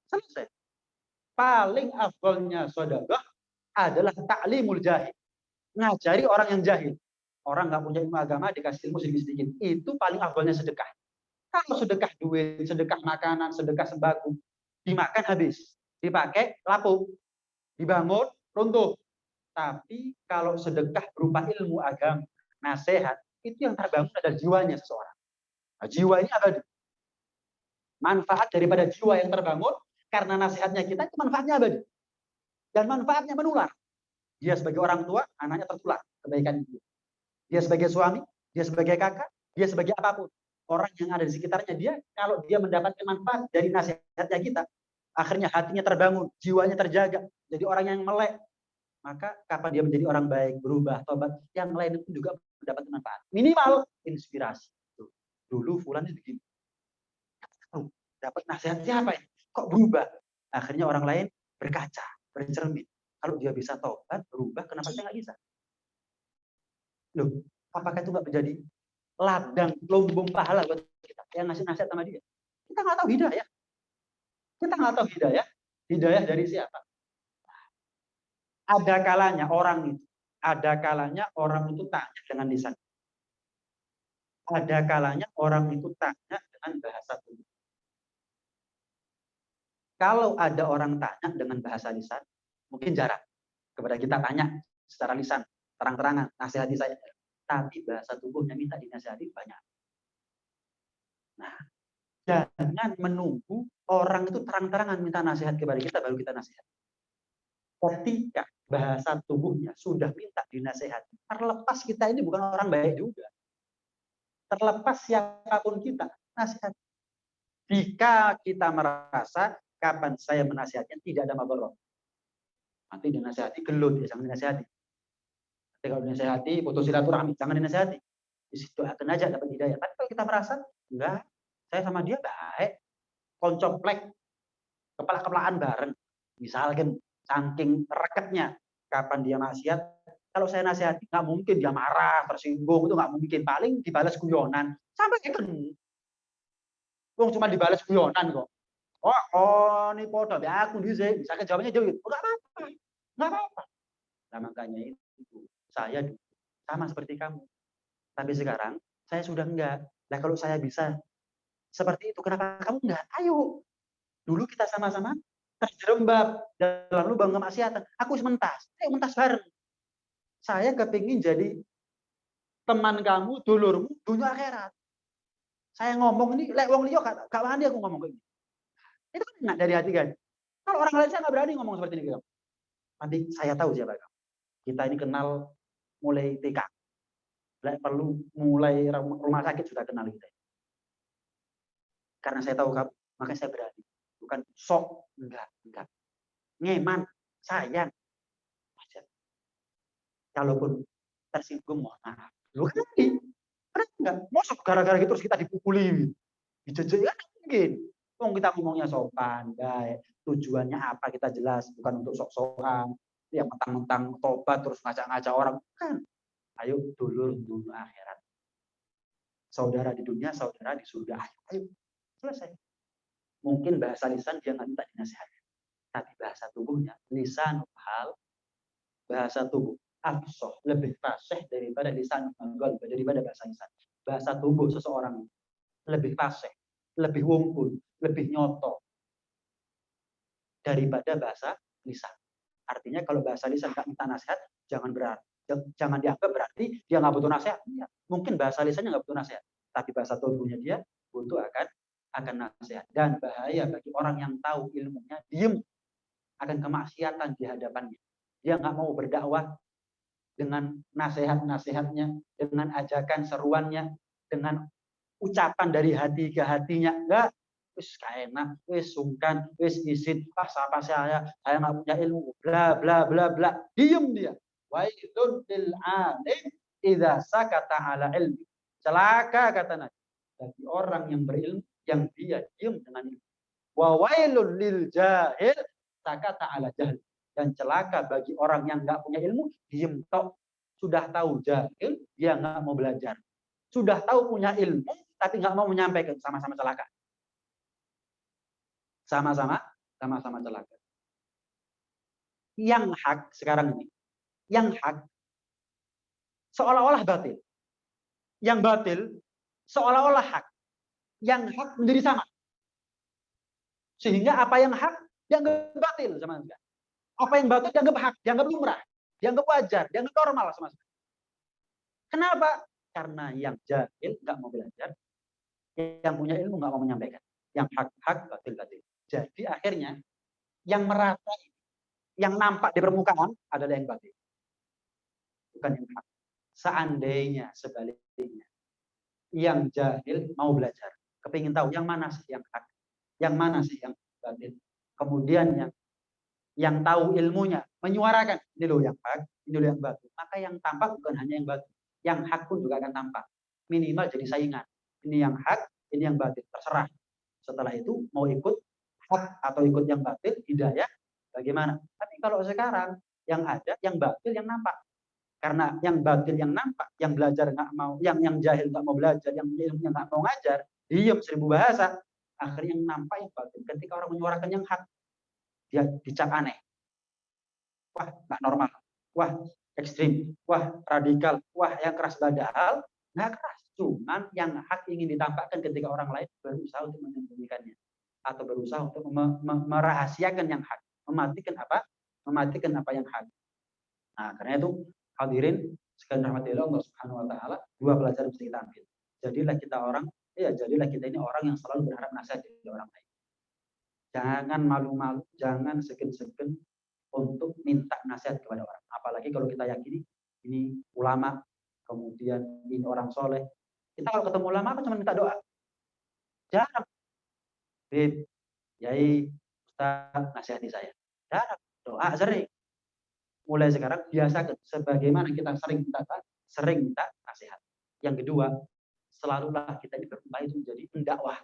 Selesai. Paling afdalnya sedekah adalah ta'limul jahil. Ngajari orang yang jahil. Orang nggak punya ilmu agama, dikasih ilmu sedikit-sedikit. Itu paling afdalnya sedekah. Kalau sedekah duit, sedekah makanan, sedekah sembako, dimakan habis. Dipakai, lapuk. Dibangun, runtuh. Tapi kalau sedekah berupa ilmu agama, nasihat, itu yang terbangun adalah jiwanya seseorang. Nah, jiwa ini abadi. Manfaat daripada jiwa yang terbangun karena nasihatnya kita itu manfaatnya abadi. Dan manfaatnya menular. Dia sebagai orang tua, anaknya tertular kebaikan itu. Dia sebagai suami, dia sebagai kakak, dia sebagai apapun. Orang yang ada di sekitarnya dia, kalau dia mendapatkan manfaat dari nasihatnya kita, akhirnya hatinya terbangun, jiwanya terjaga, jadi orang yang melek. Maka kapan dia menjadi orang baik, berubah, tobat, yang lain itu juga mendapatkan manfaat. Minimal inspirasi. Dulu fulan itu begini. Dapat nasihat siapa ya? Kok berubah? Akhirnya orang lain berkaca, bercermin. Kalau dia bisa tobat, berubah, kenapa saya nggak bisa? Loh, apakah itu nggak menjadi ladang, lumbung pahala buat kita yang ngasih nasihat sama dia? Kita nggak tahu hidayah. Kita nggak tahu hidayah. Hidayah dari siapa? Ada kalanya orang itu tanya dengan lisan. Ada kalanya orang itu tanya dengan bahasa tubuh. Kalau ada orang tanya dengan bahasa lisan, mungkin jarang. Kepada kita tanya secara lisan, terang-terangan, nasihati saya. Tapi bahasa tubuhnya minta dinasihati banyak. Nah, jangan menunggu orang itu terang-terangan minta nasihat kepada kita, baru kita nasihat. ketika bahasa tubuhnya sudah minta dinasehati, terlepas kita ini bukan orang baik juga, terlepas siapapun kita, nasihat. Jika kita merasa kapan saya menasihatinya tidak ada mabarok, nanti dinasehati gelut, ya jangan dinasehati. Nanti kalau dinasehati putus silaturahmi, jangan dinasehati. Di situ akan aja dapat hidayah. Tapi kalau kita merasa enggak, saya sama dia baik, koncoplek, kepala-kepalaan bareng, misalkan saking rekatnya kapan dia maksiat, kalau saya nasihati nggak mungkin dia marah, tersinggung, itu nggak mungkin, paling dibalas guyonan sampai kan wong cuma dibalas guyonan kok. Oh, ini podo ya aku dhisik, bisa jawabnya jauh gitu. Enggak apa-apa. Enggak apa-apa. Nah, makanya itu saya sama seperti kamu. Tapi sekarang saya sudah enggak. Nah, kalau saya bisa seperti itu, kenapa kamu enggak? Ayo. Dulu kita sama-sama terjerembab dalam lubang kemaksiatan. Aku mentas. Ayo mentas bareng. Saya kepingin jadi teman kamu, dulurmu, dunia akhirat. Saya ngomong ini, lek wong liya gak wani aku ngomong kayak gini. Itu kan enak dari hati kan. Kalau orang lain saya nggak berani ngomong seperti ini. Nanti saya tahu siapa kamu. Kita ini kenal mulai TK. Lek perlu mulai rumah sakit sudah kenal kita. Karena saya tahu kamu, makanya saya berani. Bukan sok, enggak. Ngeman, sayang. Kalaupun tersinggung, mohon maaf. Lu kan enggak. Masuk gara-gara gitu terus kita dipukuli. Dijejek kan mungkin. Wong kita ngomongnya sopan, baik. Tujuannya apa kita jelas, bukan untuk sok-sokan. Yang mentang-mentang tobat terus ngajak-ngajak orang. Kan. Ayo dulur dunia akhirat. Saudara di dunia, saudara di surga. Ayo. Selesai. Mungkin bahasa lisan dia nggak minta dinasihati. Tapi bahasa tubuhnya, lisan hal, bahasa tubuh. Afsoh, lebih fasih daripada lisan qalb, daripada bahasa lisan. Bahasa tubuh seseorang lebih fasih, lebih wungkul, lebih nyoto daripada bahasa lisan. Artinya kalau bahasa lisan nggak minta nasihat, jangan dianggap berarti dia nggak butuh nasihat. Ya, mungkin bahasa lisannya nggak butuh nasihat, tapi bahasa tubuhnya dia butuh akan nasihat. Dan bahaya bagi orang yang tahu ilmunya, diem akan kemaksiatan di hadapannya. Dia nggak mau berdakwah dengan nasihat-nasihatnya, dengan ajakan seruannya, dengan ucapan dari hati ke hatinya. Enggak, wis gak enak, wis sungkan, wis izin, siapa saya nggak punya ilmu, bla bla bla bla. Diem dia. Wailun lil alim idza sakata ala ilmi. Celaka kata Nabi bagi orang yang berilmu yang dia diem dengan ilmu. Wa wailun lil jahil sakata ala jahl. Dan celaka bagi orang yang nggak punya ilmu, diem tok. Sudah tahu jahil, dia nggak mau belajar. Sudah tahu punya ilmu, tapi nggak mau menyampaikan, sama-sama celaka. Sama-sama celaka. Yang hak sekarang ini, yang hak seolah-olah batil. Yang batil seolah-olah hak. Yang hak menjadi sama. Sehingga apa yang hak dianggap batil sama sekali. Apa yang batil dianggap hak, dianggap lumrah, dianggap wajar, dianggap normal sama sekali. Kenapa? Karena yang jahil nggak mau belajar, yang punya ilmu nggak mau menyampaikan. Yang hak-hak, batil-batil. Jadi akhirnya yang merata, yang nampak di permukaan adalah yang batil. Bukan yang hak. Seandainya sebaliknya, yang jahil mau belajar, kepingin tahu yang mana sih yang hak, yang mana sih yang batil. Kemudian yang tahu ilmunya menyuarakan, ini loh yang hak, ini loh yang batil. Maka yang tampak bukan hanya yang batil, yang hak pun juga akan tampak. Minimal jadi saingan. Ini yang hak, ini yang batil, terserah. Setelah itu mau ikut hak atau ikut yang batil, hidayah bagaimana. Tapi kalau sekarang yang ada yang batil yang nampak. Karena yang batil yang nampak, yang belajar nggak mau, yang jahil nggak mau belajar, yang ilmunya nggak mau ngajar, diem 1000 bahasa. Akhirnya yang nampak yang batil. Ketika orang menyuarakan yang hak, dia dicap aneh. Wah, nggak normal. Wah, ekstrim. Wah, radikal. Wah, yang keras. Padahal nggak keras. Cuman yang hak ingin ditampakkan ketika orang lain berusaha untuk menyembunyikannya. Atau berusaha untuk merahasiakan yang hak. Mematikan apa yang hak. Nah, karena itu hadirin sekalian rahmatillah Allah Subhanahu wa taala, dua pelajaran mesti kita ambil. Jadilah kita ini orang yang selalu berharap nasihat dari orang lain. Jangan malu-malu, jangan segen-segen untuk minta nasihat kepada orang. Apalagi kalau kita yakini ini ulama, kemudian ini orang soleh. Kita kalau ketemu ulama kan cuma minta doa. Jarang. Bib, Yai, Ustaz, nasihati saya. Jarang. Doa sering. Mulai sekarang biasakan sebagaimana kita sering minta nasihat. Yang kedua, selalulah kita ini berupaya itu menjadi pendakwah.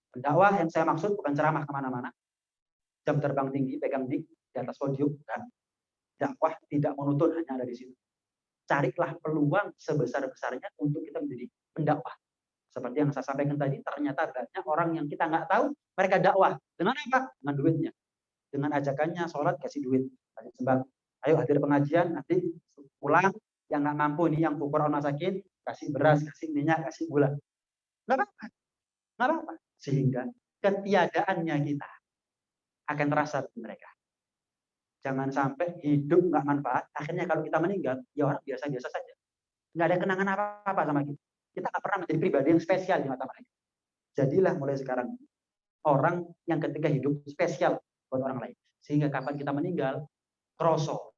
Pendakwah yang saya maksud bukan ceramah kemana-mana, jam terbang tinggi, pegang mic di atas podium, dan dakwah tidak monoton hanya ada di situ. Carilah peluang sebesar-besarnya untuk kita menjadi pendakwah. Seperti yang saya sampaikan tadi, ternyata banyak orang yang kita nggak tahu, mereka dakwah. Dengan apa? Dengan duitnya. Dengan ajakannya sholat, kasih duit. Kasih sembako. Ayo hadir pengajian, nanti pulang, yang nggak mampu ini, yang fuqara masakin, kasih beras, kasih minyak, kasih gula. Nggak apa-apa. Nggak apa-apa. Sehingga ketiadaannya kita akan terasa bagi mereka. Jangan sampai hidup nggak manfaat, akhirnya kalau kita meninggal, ya orang biasa-biasa saja. Nggak ada kenangan apa-apa sama kita. Kita nggak pernah menjadi pribadi yang spesial di mata mereka. Jadilah mulai sekarang orang yang ketika hidup spesial buat orang lain. Sehingga kapan kita meninggal, kroso.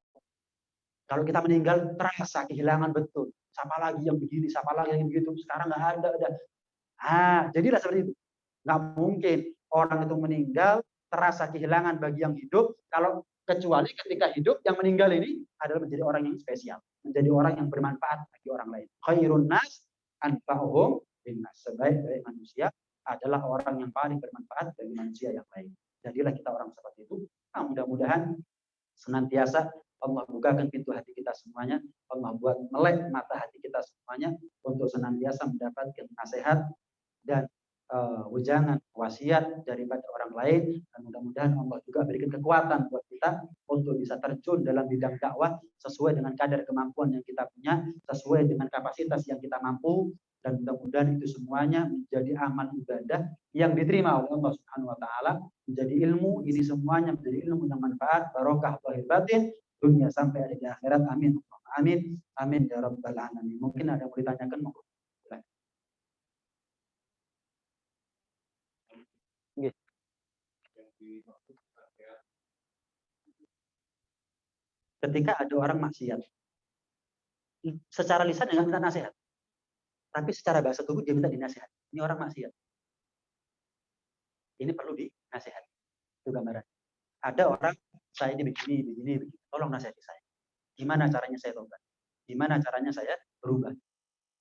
Kalau kita meninggal, terasa kehilangan betul. Siapa lagi yang begini, siapa lagi yang begitu. Sekarang nggak ada. Jadilah seperti itu. Nggak mungkin orang itu meninggal, terasa kehilangan bagi yang hidup, kalau kecuali ketika hidup, yang meninggal ini adalah menjadi orang yang spesial. Menjadi orang yang bermanfaat bagi orang lain. Khairun nas anfa'uhum linnas. Sebaik-baik manusia adalah orang yang paling bermanfaat bagi manusia yang lain. Jadilah kita orang seperti itu. Nah, mudah-mudahan senantiasa Allah bukakan pintu hati kita semuanya. Allah buat melek mata hati kita semuanya untuk senantiasa mendapatkan nasihat dan wejangan wasiat daripada orang lain, dan mudah-mudahan Allah juga berikan kekuatan buat kita untuk bisa terjun dalam bidang dakwah sesuai dengan kadar kemampuan yang kita punya, sesuai dengan kapasitas yang kita mampu, dan mudah-mudahan itu semuanya menjadi amal ibadah yang diterima oleh Allah Subhanahu wa taala, menjadi ilmu, ini semuanya menjadi ilmu yang manfaat, barokah lahir batin, dunia sampai ada di akhirat. Amin. Amin. Amin ya rabbal alamin. Mungkin ada yang mau ditanyakan, monggo. Ketika ada orang maksiat, secara lisan dia nggak minta nasihat, tapi secara bahasa tubuh dia minta dinasihat. Ini orang maksiat, ini perlu dinasihat. Itu gambaran. Ada orang, saya ini begini, tolong nasihati saya. Gimana caranya saya tobat? Gimana caranya saya berubah?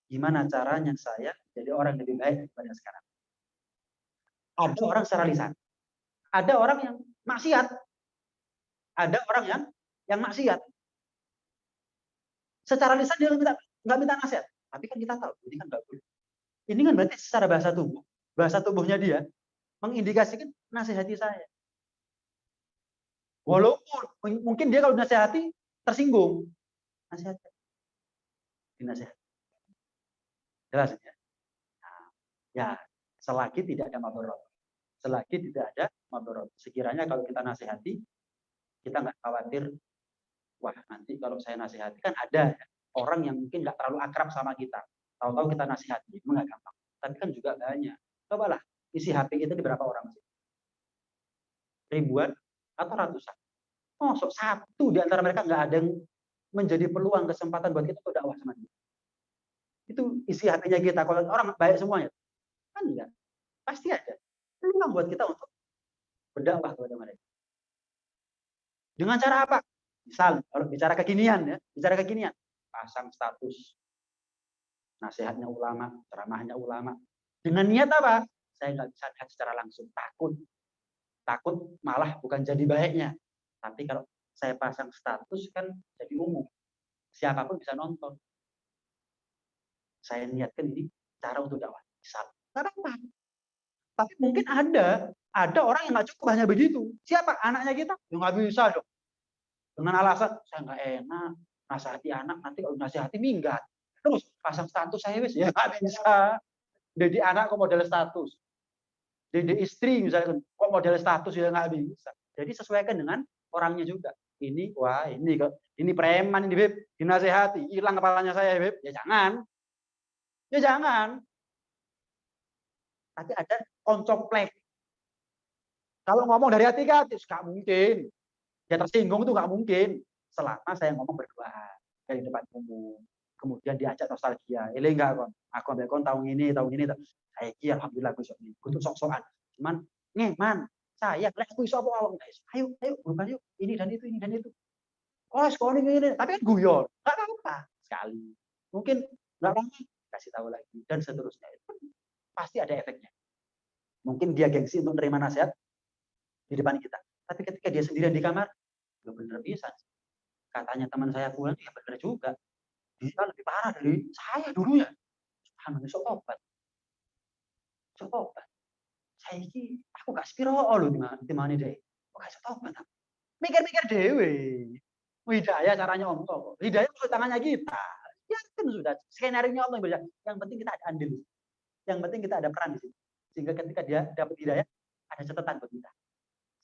Gimana caranya saya jadi orang lebih baik daripada sekarang? Ada orang secara lisan, ada orang yang maksiat, ada orang yang maksiat. Secara lisan dia nggak minta nasihat, tapi kan kita tahu ini kan nggak boleh. Ini kan berarti secara bahasa tubuhnya dia mengindikasikan nasihati saya. Walaupun mungkin dia kalau nasihati tersinggung, nasihatnya dinasihat. Jelas ya? Nah, ya, selagi tidak ada madorot, selagi tidak ada madorot, sekiranya kalau kita nasihati, kita nggak khawatir, wah nanti kalau saya nasihati, kan ada orang yang mungkin nggak terlalu akrab sama kita, tahu-tahu kita nasihati, itu nggak gampang. Tapi kan juga banyak. Cobalah isi HP kita di berapa orang sih? Ribuan atau ratusan? Masuk satu di antara mereka nggak ada yang menjadi peluang kesempatan buat kita untuk dakwah sama dia. Itu isi hatinya kita. Kalau orang baik semuanya, kan enggak. Pasti ada peluang buat kita untuk berdakwah kepada mereka. Dengan cara apa? Misal, kalau bicara kekinian, pasang status nasihatnya ulama, ceramahnya ulama. Dengan niat apa? Saya nggak bisa lihat secara langsung, takut malah bukan jadi baiknya. Tapi kalau saya pasang status kan jadi umum, siapapun bisa nonton. Saya niatkan ini cara untuk dakwah. Misal, apa? Tapi mungkin ada orang yang nggak cukup hanya begitu. Siapa? Anaknya kita? Ya nggak bisa dong. Dengan alasan saya nggak enak nasihati anak, nanti kalau nasihati minggat. Terus pasang status saya wis ya nggak bisa. Jadi anak kok model status. Jadi istri misalnya kok model status ya nggak bisa. Jadi sesuaikan dengan orangnya juga. Ini wah ini preman ini Beb, dinasehati hilang kepalanya saya Beb. Ya jangan. Tapi ada koncoplek. Kalau ngomong dari hati ke hati, nggak mungkin. Dia tersinggung itu nggak mungkin selama saya ngomong berduaan dari depan umum. Kemudian diajak nostalgia. Ini enggak kon. Aku ambek kon tahun ini. Saya alhamdulillah aku sok ini. Kudu sok-sokan. Cuman man, saya lek aku iso apa guys. Ayo bukan yuk. Ini dan itu. Oh, sekolah ini. Tapi kan guyon. Enggak apa-apa sekali. Mungkin enggak lama kasih tahu lagi dan seterusnya. Itu pasti ada efeknya. Mungkin dia gengsi untuk menerima nasihat di depan kita. Tapi ketika dia sendirian di kamar, ya bener bisa. Katanya teman saya pulang, ya bener juga. Dia lebih parah dari saya dulunya. Subhanallah, sok obat. Saya ini, aku gak spiro loh di mana deh. Kok gak sok obat? Mikir-mikir dewe. Hidayah caranya ngomong kok. Hidayah maksud tangannya kita. Ya kan sudah. Skenario Allah yang berbeda. Yang penting kita ada andil. Yang penting kita ada peran di situ. Sehingga ketika dia dapat hidayah, ada catatan buat kita.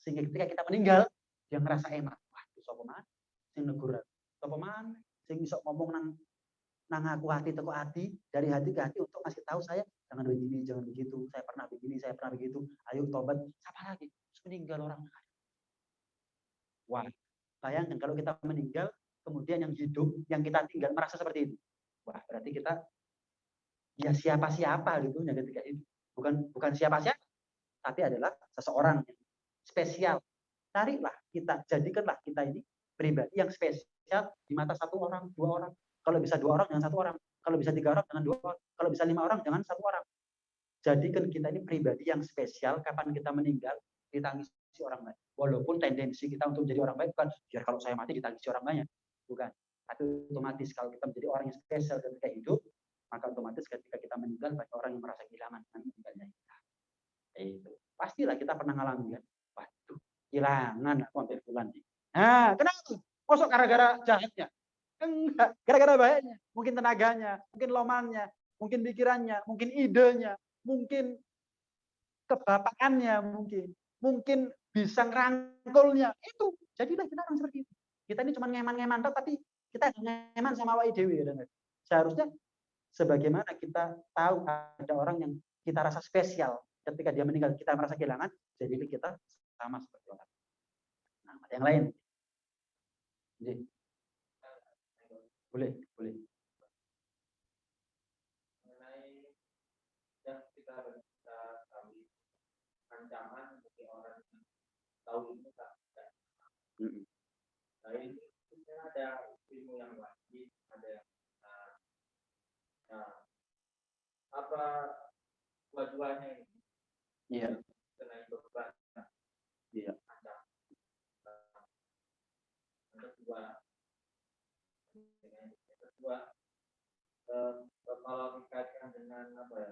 Sehingga ketika kita meninggal, dia ngerasa enak. Wah, itu sapa man? Sing negur. Sapa man? Sing iso ngomong nang aku hati teko hati, dari hati ke hati untuk ngasih tahu saya jangan begini, jangan begitu. Saya pernah begini, saya pernah begitu. Ayo tobat. Siapa lagi? Terus meninggal orang. Wah, bayangkan kalau kita meninggal, kemudian yang hidup, yang kita tinggal merasa seperti itu. Wah, berarti kita ya siapa-siapa gitu ketika itu. Bukan siapa-siapa, tapi adalah seseorang yang spesial. Carilah kita, jadikanlah kita ini pribadi yang spesial di mata satu orang, dua orang. Kalau bisa dua orang, jangan satu orang. Kalau bisa tiga orang, jangan dua orang. Kalau bisa lima orang, jangan satu orang. Jadikan kita ini pribadi yang spesial. Kapan kita meninggal, ditangisi orang lain. Walaupun tendensi kita untuk menjadi orang baik bukan biar kalau saya mati ditangisi orang banyak, bukan. Tapi otomatis kalau kita menjadi orang yang spesial ketika hidup, maka otomatis ketika kita meninggal banyak orang yang merasa kehilangan dengan meninggalnya kita. Itu pastilah kita pernah ngalamin kan. Waduh, kehilangan aku hampir bulan nih. Nah, kenapa? Kosok gara-gara jahatnya? Enggak, gara-gara baiknya. Mungkin tenaganya, mungkin lomannya, mungkin pikirannya, mungkin idenya, mungkin kebapakannya, mungkin bisa ngerangkulnya. Itu jadilah kita orang seperti itu. Kita ini cuma ngeman-ngeman tapi kita ngeman sama awake dhewe. Seharusnya sebagaimana kita tahu ada orang yang kita rasa spesial ketika dia meninggal, kita merasa kehilangan, jadi kita sama seperti orang. Nah, yang lain. Jadi, boleh. Mengenai yang kita tahu ancaman bagi orang yang tahu ini tak. Nah ini ada ilmu yang wajib, ada yang apa dua-duanya ini? Iya. Selain beban. Iya. Kedua, kalau dikaitkan dengan apa ya,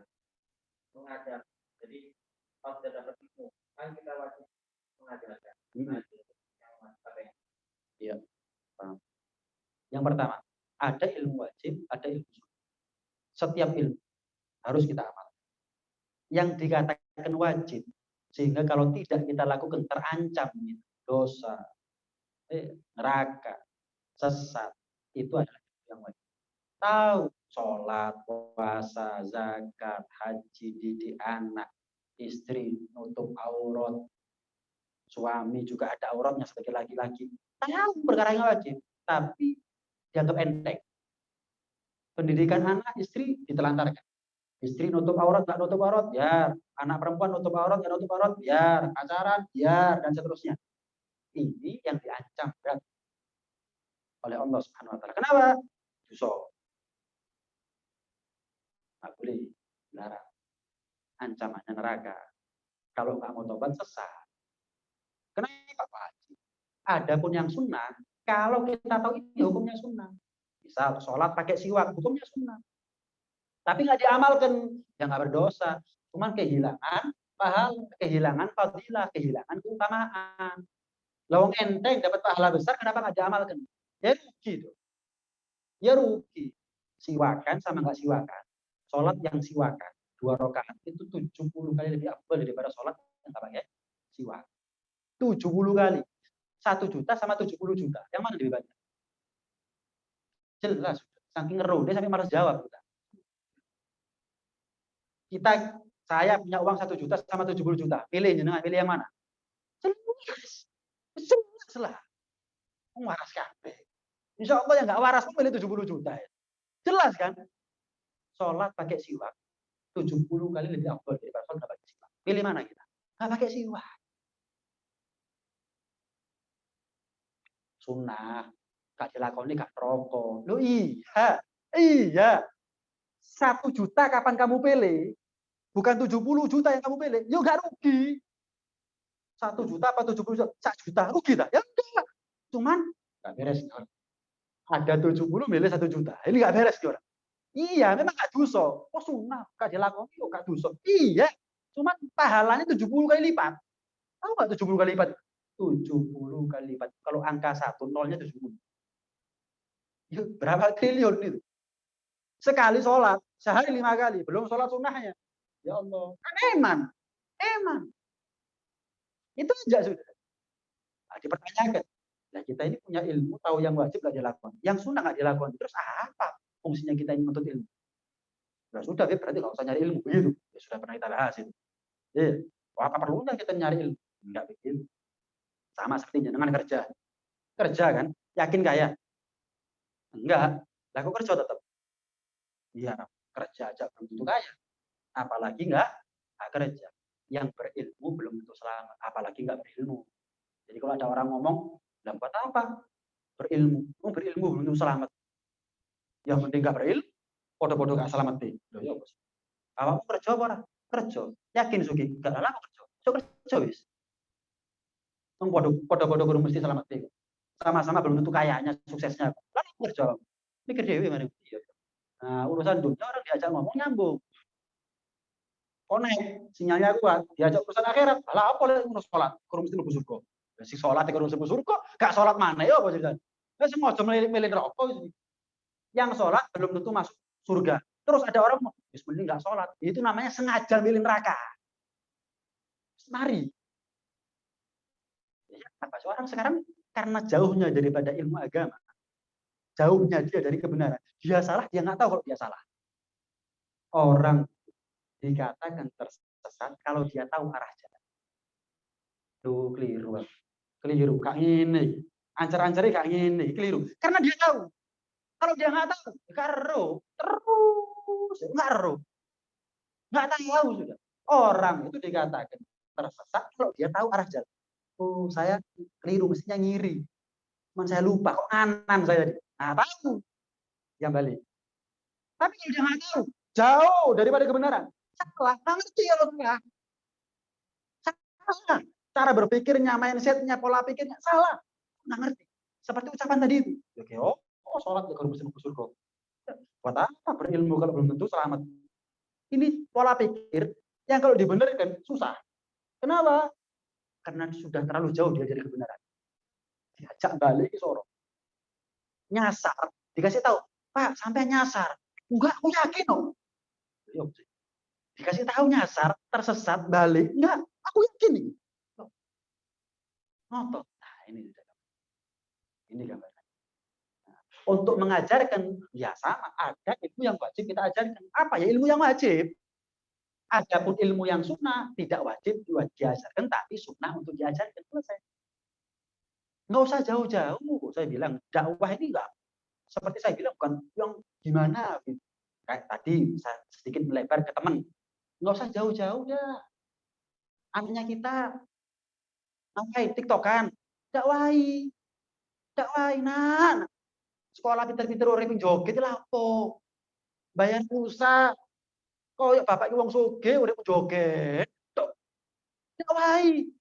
mengajar. Jadi kalau sudah dapat ilmu, kan kita wajib mengajarkan. Iya. Yang pertama, ada ilmu wajib, ada ilmu sunnah. Setiap ilmu harus kita amalkan. Yang dikatakan wajib, sehingga kalau tidak kita lakukan terancam dosa, neraka, sesat, itu adalah yang wajib. Tahu sholat, puasa, zakat, haji, didik anak, istri, nutup aurat, suami juga ada auratnya sebagai laki-laki. Tahu perkara yang wajib, tapi dianggap enteng. Pendidikan anak, istri ditelantarkan. Istri nutup aurat, nggak nutup aurat, biar. Anak perempuan nutup aurat, nggak nutup aurat, biar. Pacaran, biar, dan seterusnya. Ini yang diancam berat oleh Allah Subhanahu Wa Taala. Kenapa? Dosa. Nggak boleh dilarang. Ancamannya neraka. Kalau nggak mau tobat sesat. Kenapa wajib? Adapun yang sunnah, kalau kita tahu ini hukumnya sunnah. Misal sholat pakai siwak, hukumnya sunnah. Tapi nggak diamalkan, ya nggak berdosa. Cuman kehilangan pahala, kehilangan fadilah, kehilangan keutamaan. Lawang enteng dapat pahala besar, kenapa nggak diamalkan? Ya rugi tuh. Ya rugi. Siwakan sama nggak siwakan. Sholat yang siwakan 2 rakaat itu 70 kali lebih afdal daripada sholat yang nggak pakai siwak. 70 kali. 1 juta sama 70 juta. Yang mana lebih banyak? Jelas. Saking ngeruh, dia sampai malas jawab. Saya punya uang 1 juta sama 70 juta. Pilih jenengan, pilih yang mana? Jelas lah. Waras kabeh. Insya Allah yang nggak waras pun milih 70 juta. Ya. Jelas kan? Sholat pakai siwak 70 kali lebih afdal daripada sholat pakai siwak. Pilih mana kita? Nggak pakai siwak. Sunnah. Gak dilakoni gak rokok. Loh iya. Iya. 1 juta kapan kamu pilih? Bukan 70 juta yang kamu pilih. Ya nggak rugi. 1 juta apa 70 juta? 1 juta. Rugi tak? Ya enggak. Cuman nggak beres. Ada 70 milih 1 juta. Ini nggak beres. Orang. Iya, memang gak dosa. Oh sunnah. Gak dilakoni kok gak dosa. Iya. Cuman pahalanya 70 kali lipat. Tahu nggak 70 kali lipat? 70 kali lipat. Kalau angka 1, nolnya 70. Ya, berapa triliun itu? Sekali sholat. Sehari 5 kali. Belum sholat sunnahnya. Ya Allah. Kan eman. Eman. Itu aja sudah. Nah, dipertanyakan. Nah, kita ini punya ilmu, tahu yang wajib gak dilakukan. Yang sunnah gak dilakukan. Terus apa fungsinya kita ini menuntut ilmu? Nah, sudah, berarti gak usah nyari ilmu. Begitu. Ya, sudah pernah kita bahas itu. Ya, apa perlunya kita nyari ilmu? Enggak begitu. Sama seperti dengan kerja. Kerja kan? Yakin gak ya? Enggak. Laku kerja tetap. Iya, kerja aja belum tentu kaya. Apalagi enggak kerja. Yang berilmu belum tentu selamat. Apalagi enggak berilmu. Jadi kalau ada orang ngomong, lah buat apa? Berilmu. Berilmu belum tentu selamat. Yang penting enggak berilmu, podo-podo gak selamat deh. Loh ya, Bos. Awakmu kerja apa ora? Kerja. Yakin Sugi? Enggak lah kerja. Coba kerja wis. Podo-podo guru mesti selamat deh. Sama-sama belum tentu kayaknya, suksesnya. Lalu kerja. Mikir dewe mari. Nah, urusan dunia orang diajak ngomong nyambung. Connect, sinyalnya kuat. Diajak urusan akhirat. Lah apa lek ngurus salat? Kudu mesti mlebu surga. Si salat kudu mlebu surga, gak salat mana ya apa ceritanya? Wis ngojo milih neraka wis. Yang salat belum tentu masuk surga. Terus ada orang wis mending gak salat. Itu namanya sengaja milih neraka. Mari. Ya, apa orang sekarang karena jauhnya daripada ilmu agama, jauhnya dia dari kebenaran. Dia salah, dia nggak tahu kalau dia salah. Orang dikatakan tersesat kalau dia tahu arah jalan. Tuh keliru. Keliru. Kak ini. Ancar-ancarnya kak ini. Keliru. Karena dia tahu. Kalau dia nggak tahu, karo. Terus. Nggak tahu sudah. Orang itu dikatakan tersesat kalau dia tahu arah jalan. Oh, saya keliru. Mestinya ngiri. Cuman saya lupa. Kok kanan saya tadi. Nah, tahu. Yang balik. Tapi kalau dia nggak tahu, jauh daripada kebenaran. Salah. Nggak ngerti kalau salah. Salah. Cara berpikirnya, mindsetnya, pola pikirnya salah. Nggak ngerti. Seperti ucapan tadi itu. Oke, sholat kalau mesti masuk surga. Buat apa berilmu kalau belum tentu selamat? Ini pola pikir yang kalau dibenarkan susah. Kenapa? Karena sudah terlalu jauh dia dari kebenaran. Diajak balik ke Soro. Nyasar. Dikasih tahu, Pak, sampai nyasar. Enggak, aku yakin loh. Dikasih tahu nyasar, tersesat, balik. Enggak, aku yakin nih. Ngotot. Nah, ini gambaran. Nah, untuk mengajarkan, ya sama. Ada ilmu yang wajib kita ajarkan. Apa ya ilmu yang wajib? Adapun ilmu yang sunnah, tidak wajib diajarkan, tapi sunnah untuk diajarkan. Selesai. Nggak usah jauh-jauh. Saya bilang, dakwah ini enggak. Seperti saya bilang, bukan yang gimana. Kayak tadi, saya sedikit melebar ke teman. Nggak usah jauh-jauh ya. Anaknya kita ngapain tiktokan, dakwai nah sekolah pinter-pinter urip joget lah apa bayar pulsa koyo bapak wong sugih urip joget dakwai.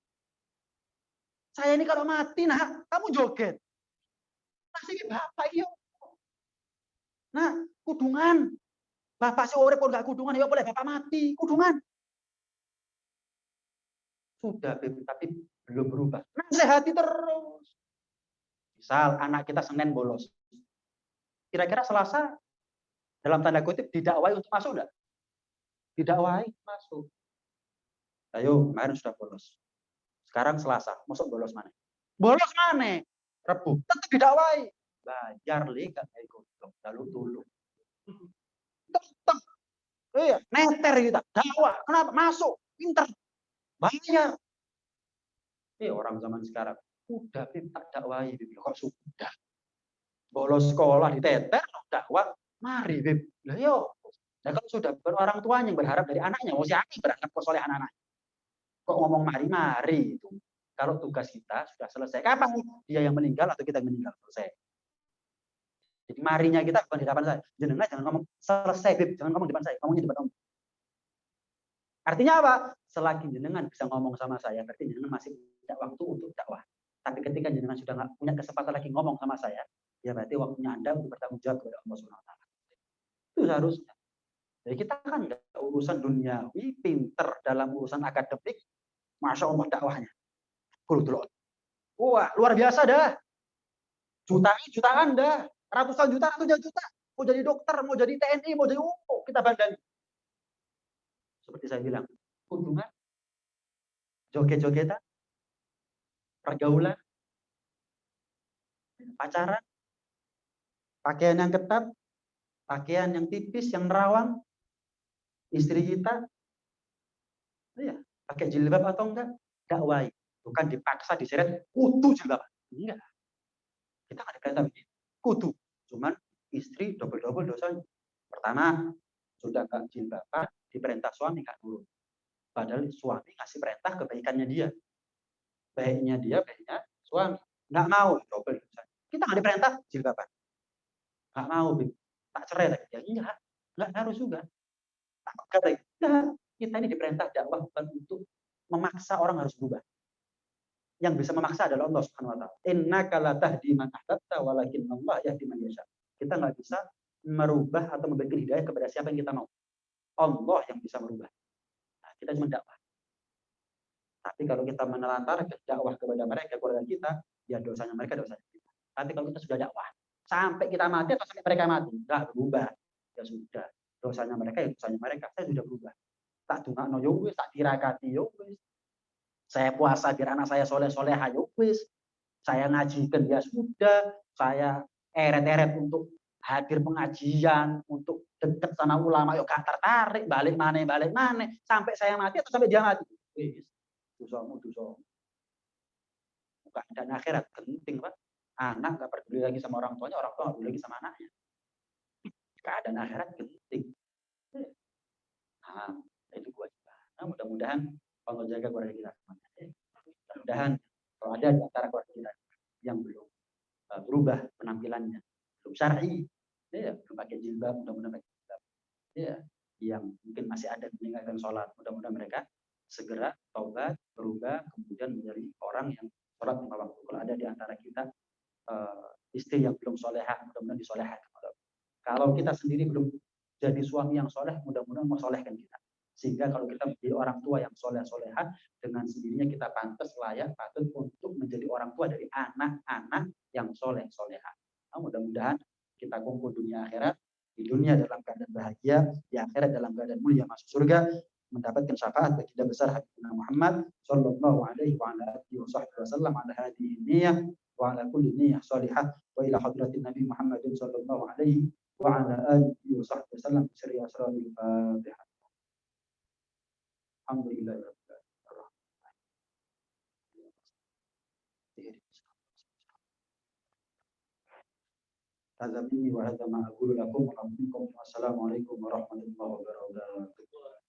Saya ini kalau mati nah kamu joget pasti bapak iyo nah kudungan bapak si urip kok gak kudungan ya boleh bapak mati kudungan sudah tapi belum berubah. Nasihati terus. Misal anak kita Senin bolos. Kira-kira Selasa dalam tanda kutip didakwai untuk masuk enggak? Didakwai masuk. Ayo, kemarin sudah bolos. Sekarang Selasa, masuk bolos mana? Bolos mana? Rebu. Tetap didakwai. Bayar lihat ikut lalu dulu. Tetap. Iya, neter kita. Dakwah. Kenapa? Masuk. Pinter. Bayar. Orang zaman sekarang Udah Bib, tak dakwahi Bib. Kok sudah? Bolos sekolah diteter, dakwah, mari Bib. Lah yo. Nah kalau sudah orang tuanya yang berharap dari anaknya, mau siapa yang berharap kok soleh anak-anak? Kok ngomong mari-mari itu? Kalau tugas kita sudah selesai, kapan dia yang meninggal atau kita yang meninggal? Selesai. Jadi marinya kita bukan di depan saya. Jenengan jangan ngomong selesai, Bib. Jangan ngomong di depan saya, ngomongnya di depan om. Artinya apa? Selagi jenengan bisa ngomong sama saya, berarti jenengan masih punya waktu untuk dakwah. Tapi ketika jenengan sudah nggak punya kesempatan lagi ngomong sama saya, ya berarti waktunya Anda untuk bertanggung jawab kepada Allah Subhanahu wa taala. Itu seharusnya. Jadi kita kan nggak urusan duniawi, pinter dalam urusan akademik, masya Allah dakwahnya. Wah, luar biasa dah. Jutaan dah. Ratusan juta. Mau jadi dokter, mau jadi TNI, mau jadi kita banding. Seperti saya bilang, kunjungan, joget-jogetan, pergaulan, pacaran, pakaian yang ketat, pakaian yang tipis, yang nerawang, istri kita, ya, pakai jilbab atau enggak, dakwai. Bukan dipaksa diseret, kudu jilbab. Enggak. Kita nggak diperintah begitu. Kudu. Cuman istri double-double dosanya. Pertama, sudah nggak jilbaban, diperintah suami nggak nurut. Padahal suami ngasih perintah kebaikannya dia. Baiknya dia, baiknya suami. Nggak mau, double dosanya. Kita nggak diperintah jilbaban. Nggak mau, tak cerai lagi. Ya nggak harus juga. Tak kata, kita ini diperintah dakwah bukan untuk memaksa orang harus berubah. Yang bisa memaksa adalah Allah Subhanahu wa taala. Innaka la tahdi man ahbabta walakin Allah yahdi man yasha. Kita nggak bisa merubah atau memberikan hidayah kepada siapa yang kita mau. Allah yang bisa merubah. Nah, kita cuma dakwah. Tapi kalau kita menelantarkan dakwah kepada mereka, keluarga kita, ya dosanya mereka, dosanya kita. Tapi kalau kita sudah dakwah, sampai kita mati atau sampai mereka mati, nggak berubah. Ya sudah, dosanya mereka, ya dosanya mereka. Saya sudah berubah. Tak dungakno yo wis, tak tirakati yo wis. Saya puasa biar anak saya soleh-soleh, ayo wis. Saya ngajikan ya sudah. Saya eret-eret untuk hadir pengajian, untuk dekat sama ulama, yuk gak tertarik, balik mana, sampai saya mati atau sampai dia mati. Wis, dosamu. Bukan dan akhirat penting, Pak. Anak nggak peduli lagi sama orang tuanya, orang tua nggak peduli lagi sama anaknya. Keadaan akhirat penting. Nah, itu kewajiban. Nah, mudah-mudahan Allah jaga keluarga kita semuanya. Mudah-mudahan kalau ada di antara keluarga kita yang belum berubah penampilannya, belum syar'i, ya, belum pakai jilbab, mudah-mudahan pakai jilbab, ya, yang mungkin masih ada meninggalkan sholat, mudah-mudahan mereka segera taubat, berubah, kemudian menjadi orang yang sholat lima waktu. Kalau ada di antara kita istri yang belum solehah, mudah-mudahan disolehkan. Kalau kita sendiri belum jadi suami yang soleh, mudah-mudahan mensolehkan kita. Sehingga kalau kita menjadi orang tua yang soleh-soleha, dengan sendirinya kita pantas, layak, patut untuk menjadi orang tua dari anak-anak yang soleh-soleha. Nah, mudah-mudahan kita kumpul dunia akhirat, di dunia dalam keadaan bahagia, di akhirat dalam keadaan mulia masuk surga, mendapatkan syafaat baginda besar Habibina Muhammad sallallahu alaihi wa ala alihi wasallam ala hadhihi niyyah wa ala kulli niyyah salihah wa ila hadratin Nabi Muhammad sallallahu alaihi wa ala alihi wasallam sirri asrarul Fatihah. Alhamdulillah. Hadza minni wa hadza ma aqulu lakum wa assalamu alaikum warahmatullahi wabarakatuh.